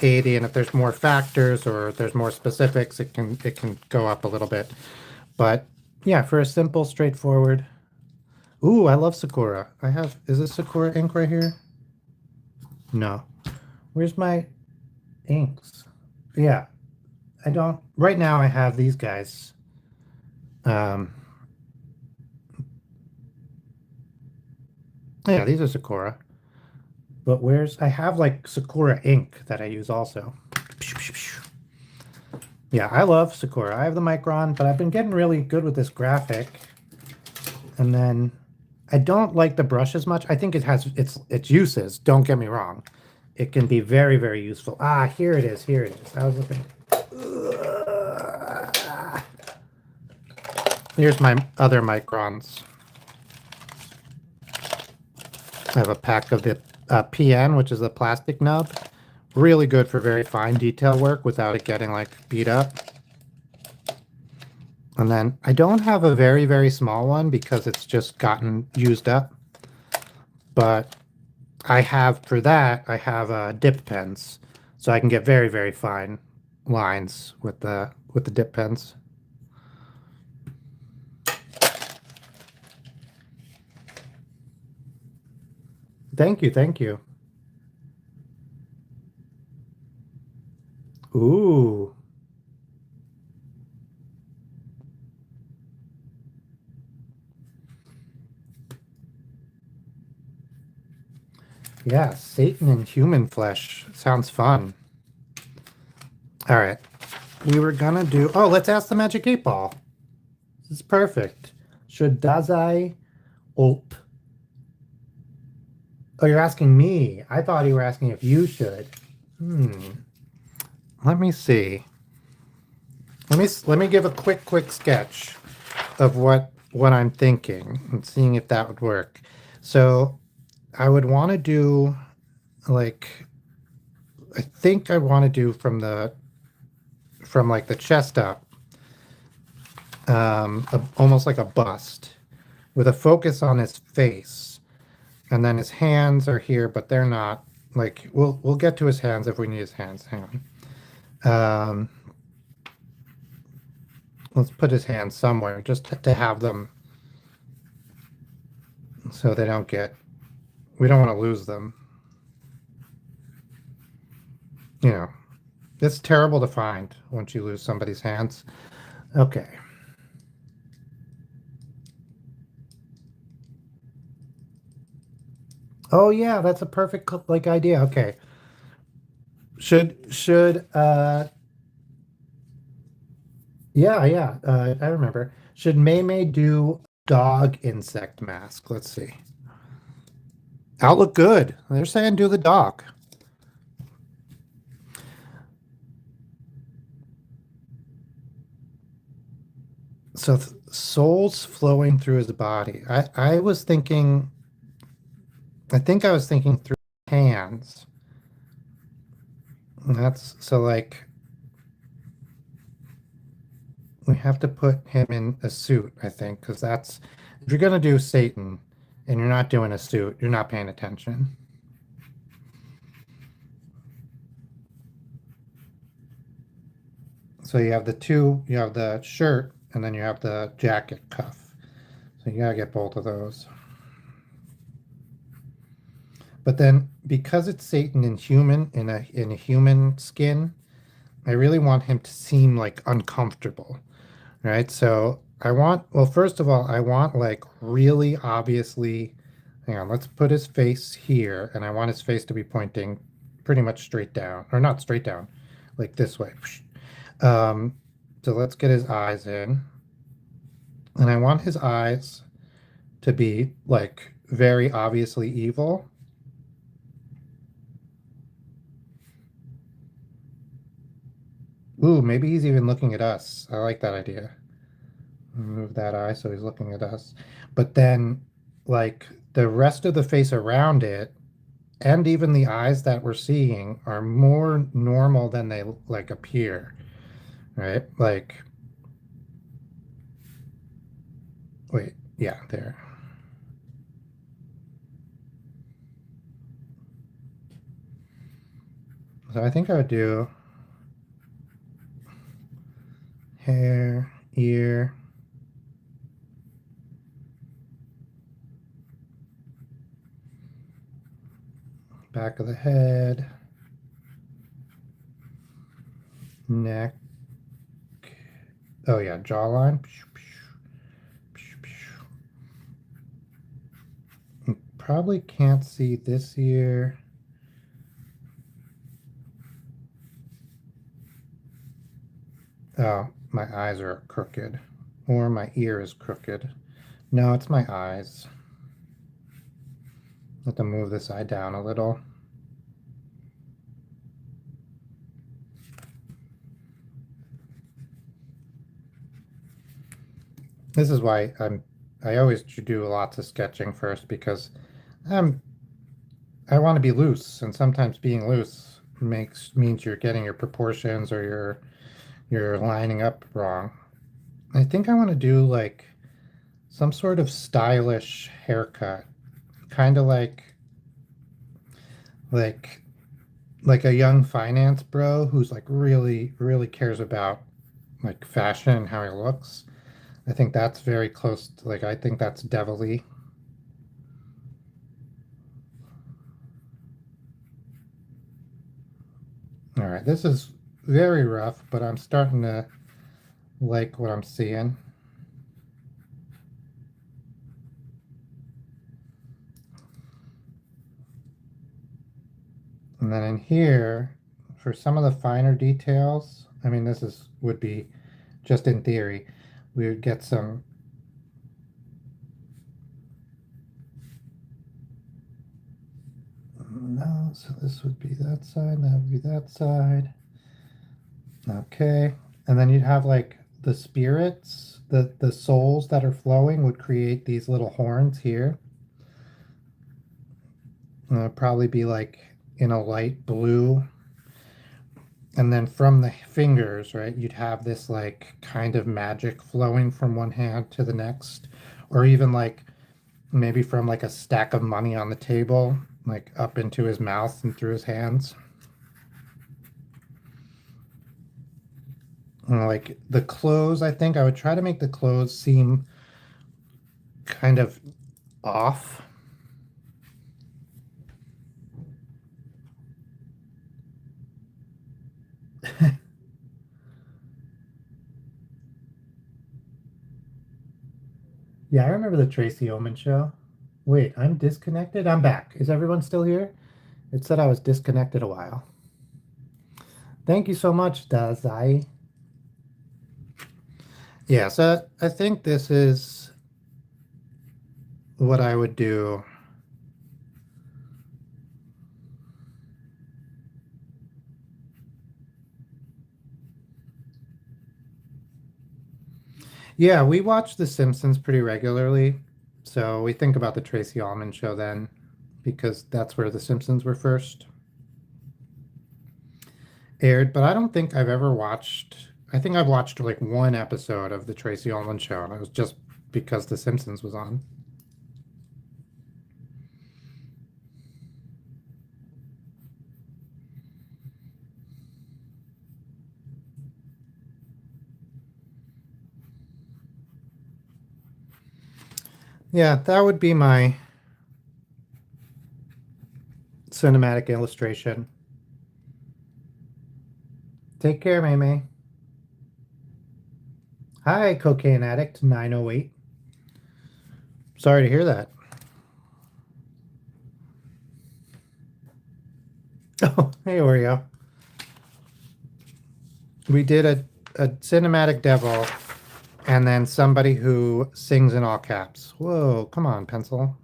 80. And if there's more factors or if there's more specifics, it can go up a little bit. But yeah, for a simple, straightforward. Ooh, I love Sakura. Is this Sakura ink right here? No. Where's my inks? Yeah, I don't. Right now I have these guys. Um, yeah, these are Sakura. But I have like Sakura ink that I use also. Yeah, I love Sakura. I have the Micron, but I've been getting really good with this graphic. And then I don't like the brush as much. I think it has its uses. Don't get me wrong. It can be very, very useful. Ah, here it is. Here it is. I was looking. Here's my other Microns. I have a pack of the PN, which is the plastic nub. Really good for very fine detail work without it getting like beat up. And then I don't have a very, very small one because it's just gotten used up. But I have, for that, I have dip pens. So I can get very, very fine lines with the dip pens. Thank you, thank you. Ooh. Yeah, Satan in human flesh. Sounds fun. All right. We were gonna do. Oh, let's ask the Magic 8 Ball. This is perfect. Should Dazai Op? Oh, you're asking me. I thought you were asking if you should. Let me see. Let me give a quick sketch of what I'm thinking and seeing if that would work. So I would want to do like I think I want to do from like the chest up, almost like a bust, with a focus on his face, and then his hands are here, but they're not. Like we'll get to his hands if we need his hands. Hang on. Let's put his hands somewhere just to have them so they don't get. We don't want to lose them. You know, it's terrible to find once you lose somebody's hands. Okay. Oh yeah, that's a perfect like idea. Okay. Should yeah, I remember. Should May do dog insect mask? Let's see. I'll look good. They're saying do the dog. So souls flowing through his body. I was thinking. I think I was thinking through hands. That's so like we have to put him in a suit, I think, because that's if you're gonna do Satan and you're not doing a suit, you're not paying attention. So you have the shirt and then you have the jacket cuff. So you gotta get both of those. But then because it's Satan in human in a human skin, I really want him to seem like uncomfortable, right? So I want, well, first of all, I want like really obviously, hang on, let's put his face here, and I want his face to be pointing pretty much straight down, or not straight down, like this way. Um, so let's get his eyes in, and I want his eyes to be like very obviously evil. Ooh, maybe he's even looking at us. I like that idea. Move that eye so he's looking at us. But then, like, the rest of the face around it, and even the eyes that we're seeing, are more normal than they like appear, right? Like, wait, yeah, there. So I think I would do hair, ear, back of the head, neck. Oh yeah, jawline. Probably can't see this ear. Oh, my eyes are crooked. Or my ear is crooked. No, it's my eyes. I have to move this eye down a little. This is why I always do lots of sketching first because I'm I want to be loose, and sometimes being loose means you're getting your proportions or you're lining up wrong. I think I want to do like some sort of stylish haircut, kind of like like a young finance bro who's like really cares about like fashion and how he looks. I think that's very close to, like I think that's devilly. All right, this is very rough, but I'm starting to like what I'm seeing. And then in here, for some of the finer details, I mean, this is would be just in theory, we would get some. No, so this would be that side, that would be that side. Okay. And then you'd have like the spirits, the souls that are flowing would create these little horns here. Probably be like in a light blue. And then from the fingers, right, you'd have this like kind of magic flowing from one hand to the next, or even like maybe from like a stack of money on the table, like up into his mouth and through his hands. Like the clothes, I think I would try to make the clothes seem kind of off. Yeah, I remember the Tracy Ullman show. Wait, I'm disconnected. I'm back. Is everyone still here? It said I was disconnected a while. Thank you so much, Dazai. Yeah, so I think this is what I would do. Yeah, we watch The Simpsons pretty regularly. So we think about the Tracy Ullman show then, because that's where The Simpsons were first aired. But I don't think I've ever watched, I think I've watched like one episode of the Tracy Ullman show, and it was just because The Simpsons was on. Yeah, that would be my cinematic illustration. Take care, May May. Hi, cocaine addict 908. Sorry to hear that. Oh, hey, Oreo. We did a cinematic devil and then somebody who sings in all caps. Whoa, come on, pencil.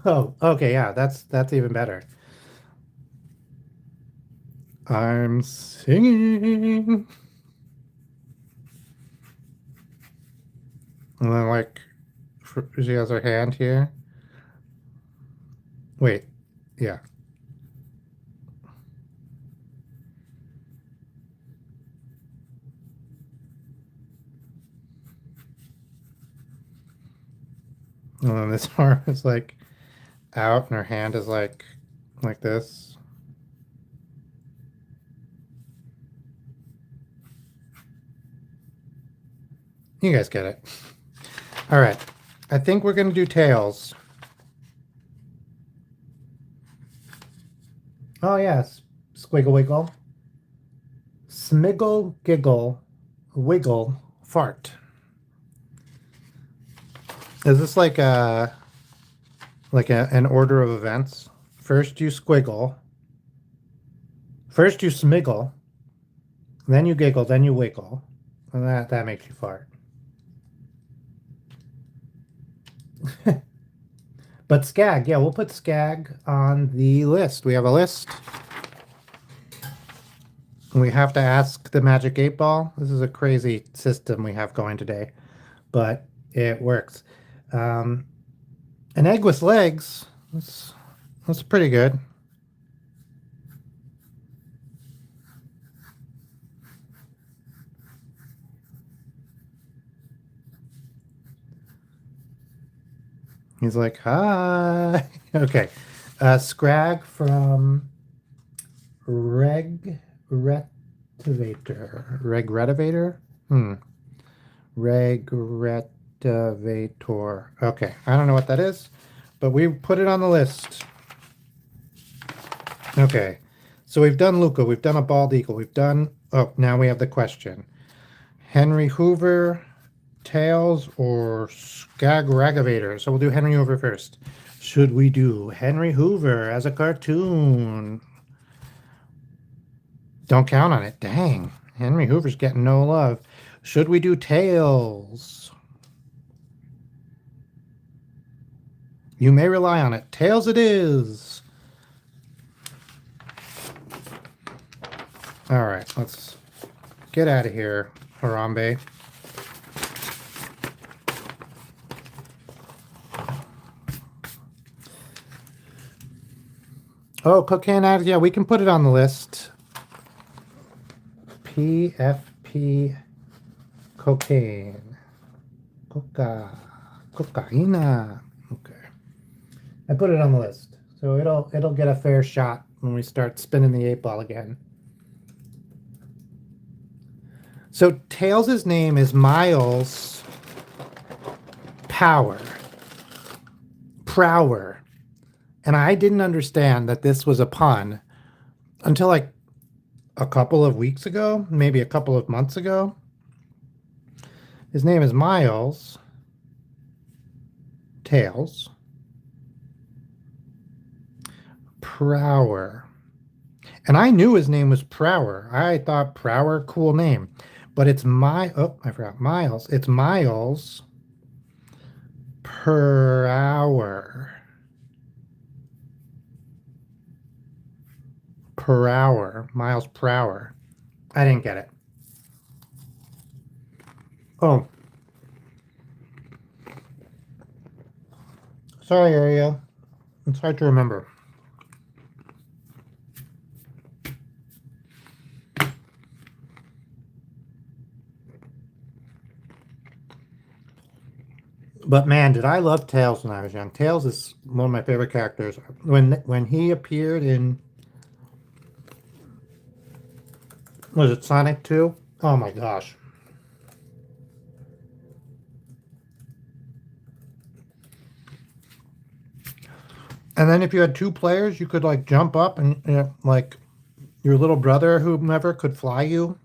Oh, okay, yeah, that's even better. I'm singing. And then like she has her hand here. Wait, yeah. And then this arm is like out and her hand is like this. You guys get it. All right. I think we're gonna do tails. Oh yes. Squiggle wiggle. Smiggle giggle. Wiggle fart. Is this an order of events? First you squiggle. First you smiggle. Then you giggle, then you wiggle. And that makes you fart. But Skag, yeah, we'll put Skag on the list. We have a list. We have to ask the Magic 8 Ball. This is a crazy system we have going today, but it works. An egg with legs. That's pretty good. He's like, hi. Okay. Scrag from Regretivator. Regretivator? Regretivator. Okay. I don't know what that is, but we put it on the list. Okay. So we've done Luca. We've done a bald eagle. We've done. Oh, now we have the question. Henry Hoover, Tails, or Skagragavator? So we'll do Henry Hoover first. Should we do Henry Hoover as a cartoon? Don't count on it. Dang. Henry Hoover's getting no love. Should we do Tails? You may rely on it. Tails it is. All right, let's get out of here, Harambe. Oh, cocaine addict. Yeah, we can put it on the list. PFP cocaine. Cocaina. Okay. I put it on the list. So it'll get a fair shot when we start spinning the 8-ball again. So Tails' name is Miles Prower. And I didn't understand that this was a pun until like a couple of weeks ago, maybe a couple of months ago. His name is Miles Tails Prower. And I knew his name was Prower. I thought Prower, cool name. But it's I forgot Miles. It's Miles per hour. Per hour. Miles per hour. I didn't get it. Oh. Sorry, Ariel. It's hard to remember. But man, did I love Tails when I was young. Tails is one of my favorite characters. When he appeared in, was it Sonic 2? Oh my gosh. And then if you had 2 players, you could like jump up and like your little brother, whomever, could fly you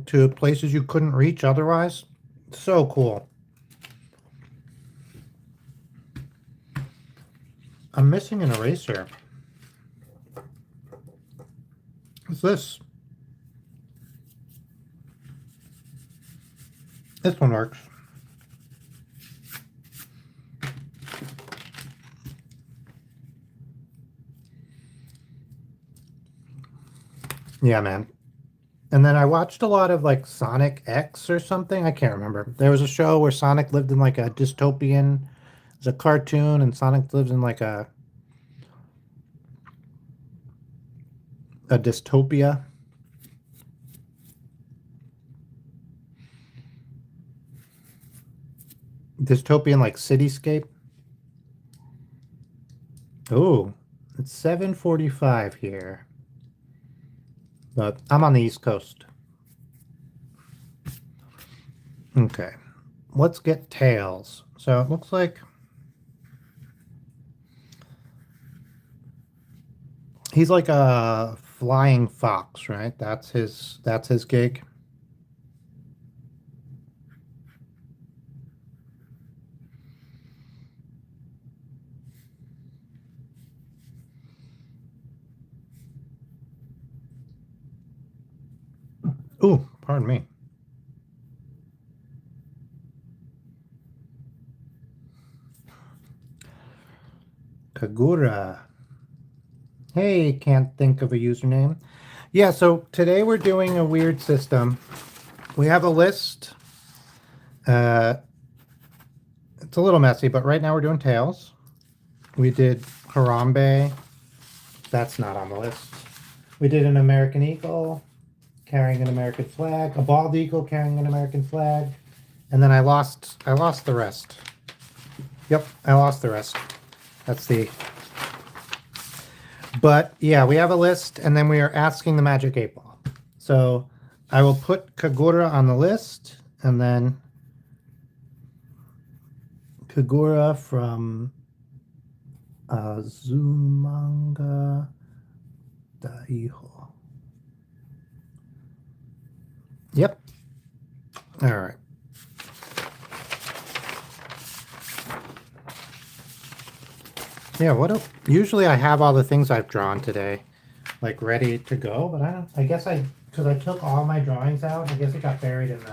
to places you couldn't reach otherwise. So cool. I'm missing an eraser. What's this? This one works. Yeah, man. And then I watched a lot of like Sonic X or something. I can't remember. There was a show where Sonic lived in like a dystopian, it's a cartoon, and Sonic lives in like a dystopia. Dystopian like cityscape. Oh, it's 7:45 here. But I'm on the East Coast. Okay. Let's get Tails. So it looks like he's like a flying fox, right? That's his gig. Ooh, pardon me. Kagura. Hey, can't think of a username. Yeah, so today we're doing a weird system. We have a list. It's a little messy, but right now we're doing Tails. We did Harambe. That's not on the list. We did an American Eagle carrying an American flag, a bald eagle carrying an American flag, and then I lost the rest. Yep, I lost the rest. That's the... But yeah, we have a list, and then we are asking the magic 8-ball. So I will put Kagura on the list, and then Kagura from Azumanga Daiho. Yep. All right. Yeah, what else? Usually I have all the things I've drawn today, like ready to go, but I guess because I took all my drawings out, I guess it got buried in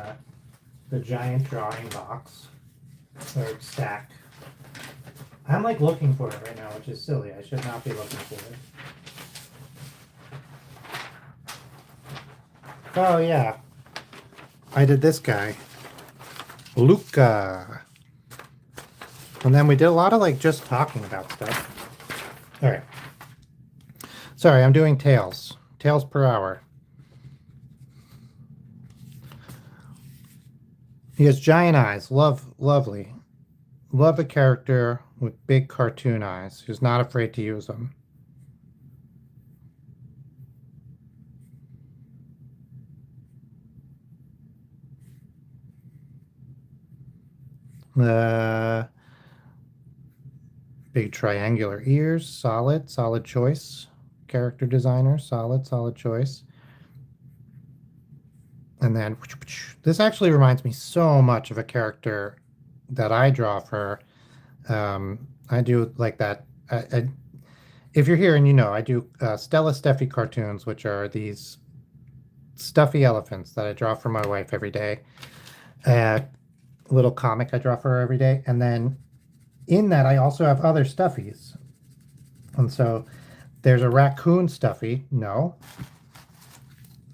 the giant drawing box or stack. I'm like looking for it right now, which is silly. I should not be looking for it. Oh yeah, I did this guy, Luca. And then we did a lot of like just talking about stuff. All right. Sorry, I'm doing tails. Tails per hour. He has giant eyes. Lovely. Love a character with big cartoon eyes who's not afraid to use them. Big triangular ears. Solid choice. Character designer. Solid choice. And then this actually reminds me so much of a character that I draw for her. I do like that. If you're here and you know, I do Stella Steffi cartoons, which are these stuffy elephants that I draw for my wife every day. A little comic I draw for her every day. And then in that, I also have other stuffies. And so there's a raccoon stuffy. No.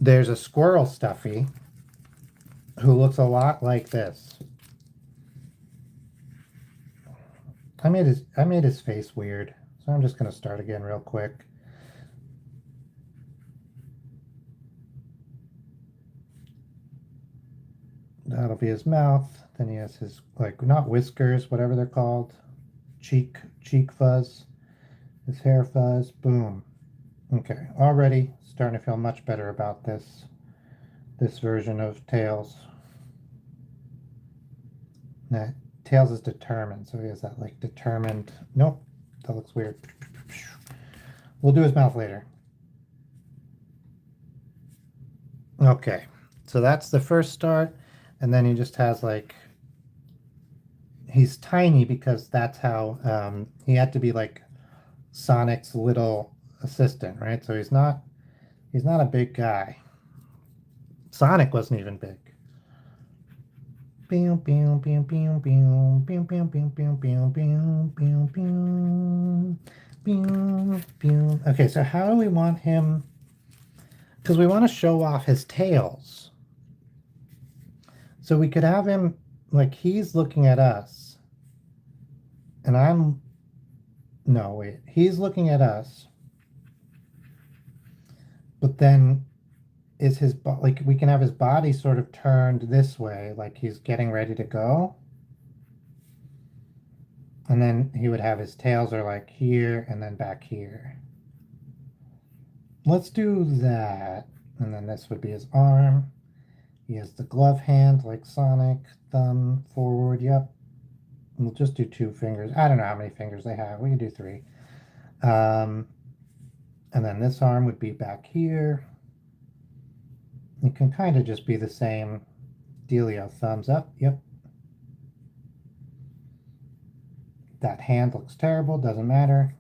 There's a squirrel stuffy who looks a lot like this. I made his face weird, so I'm just gonna start again real quick. That'll be his mouth. Then he has his, like, not whiskers, whatever they're called, cheek fuzz, his hair fuzz. Boom. Okay, already starting to feel much better about this version of Tails. Now, Tails is determined, so he has that like determined. Nope, that looks weird. We'll do his mouth later. Okay, so that's the first start, and then he just has like, he's tiny because that's how he had to be like Sonic's little assistant, right? So he's not a big guy. Sonic wasn't even big. Okay, so how do we want him? Because we want to show off his tails. So we could have him like he's looking at us. And no, wait, he's looking at us. But then is his like we can have his body sort of turned this way, like he's getting ready to go. And then he would have his tails are like here and then back here. Let's do that. And then this would be his arm. He has the glove hand like Sonic, thumb forward. Yep. We'll just do 2 fingers. I don't know how many fingers they have. We can do 3. And then this arm would be back here. It can kind of just be the same dealio. Thumbs up. Yep. That hand looks terrible. Doesn't matter.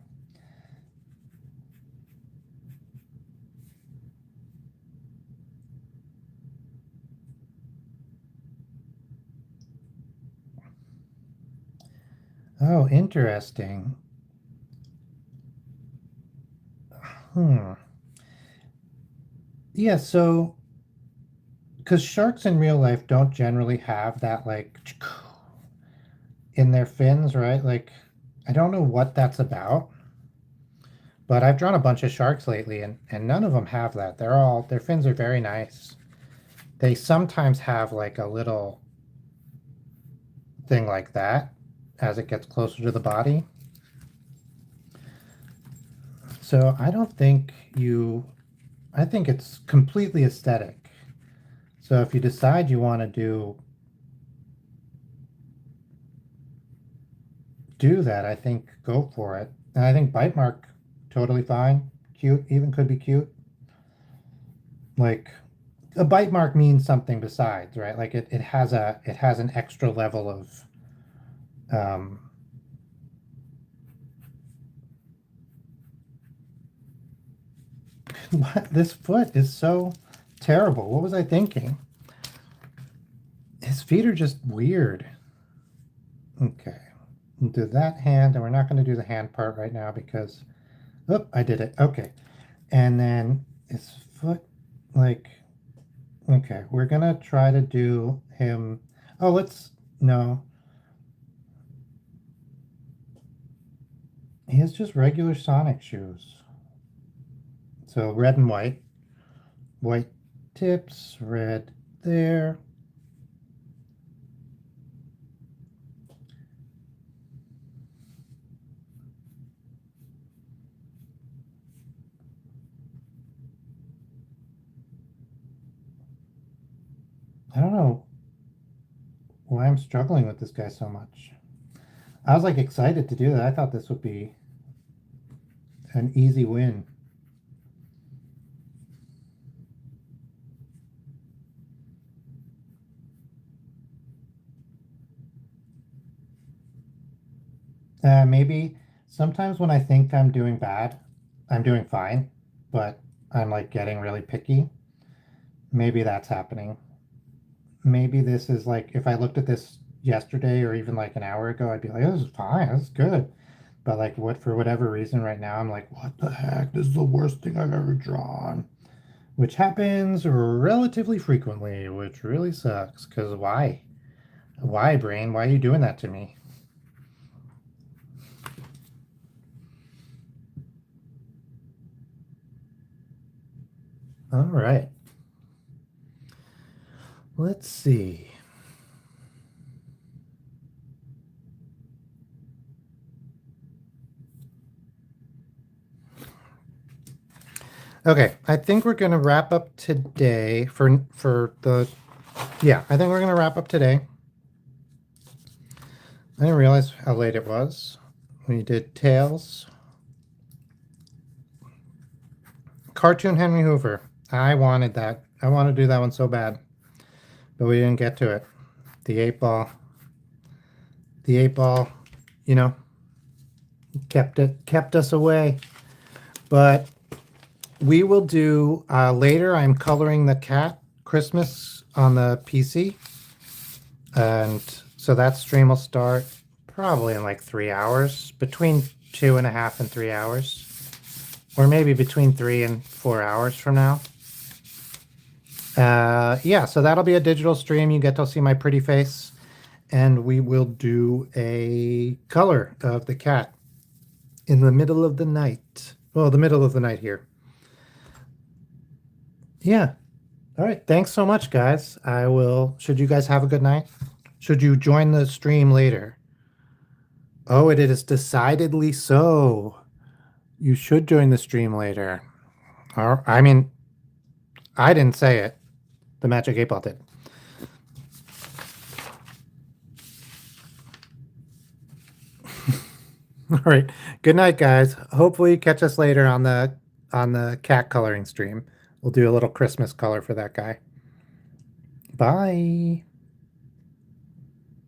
Oh, interesting. Yeah, so because sharks in real life don't generally have that like in their fins, right? Like, I don't know what that's about, but I've drawn a bunch of sharks lately and none of them have that. Their fins are very nice. They sometimes have like a little thing like that as it gets closer to the body. So I don't think I think it's completely aesthetic. So if you decide you want to do that, I think go for it. And I think bite mark, totally fine. Cute, even could be cute. Like a bite mark means something besides, right? Like it has an extra level of what, this foot is so terrible. What was I thinking? His feet are just weird. Okay. do that hand, and we're not going to do the hand part right now because, oh, I did it. Okay. And then his foot, like, okay, we're going to try to do him. Oh, no. He has just regular Sonic shoes. So red and white. White tips, red there. I don't know why I'm struggling with this guy so much. I was like excited to do that. I thought this would be an easy win. Maybe sometimes when I think I'm doing bad, I'm doing fine, but I'm like getting really picky. Maybe that's happening. Maybe this is like if I looked at this yesterday or even like an hour ago, I'd be like, this is fine, this is good. But like for whatever reason right now, I'm like, what the heck? This is the worst thing I've ever drawn. Which happens relatively frequently, which really sucks. Because why? Why, brain? Why are you doing that to me? All right. Let's see. Okay, I think we're going to wrap up today for the yeah, I think we're going to wrap up today. I didn't realize how late it was. We did Tails. Cartoon Henry Hoover. I wanted that. I want to do that one so bad. But we didn't get to it. The 8-ball. The 8-ball, you know, kept us away. But we will do later. I'm coloring the cat Christmas on the PC. And so that stream will start probably in like 3 hours, between 2.5 and 3 hours, or maybe between 3 and 4 hours from now. Yeah, so that'll be a digital stream. You get to see my pretty face, and we will do a color of the cat in the middle of the night. Well, the middle of the night here. Yeah. All right. Thanks so much, guys. Should you guys have a good night? Should you join the stream later? Oh, it is decidedly so. You should join the stream later. I mean, I didn't say it. The Magic 8-Ball did. All right. Good night, guys. Hopefully catch us later on the cat coloring stream. We'll do a little Christmas color for that guy. Bye.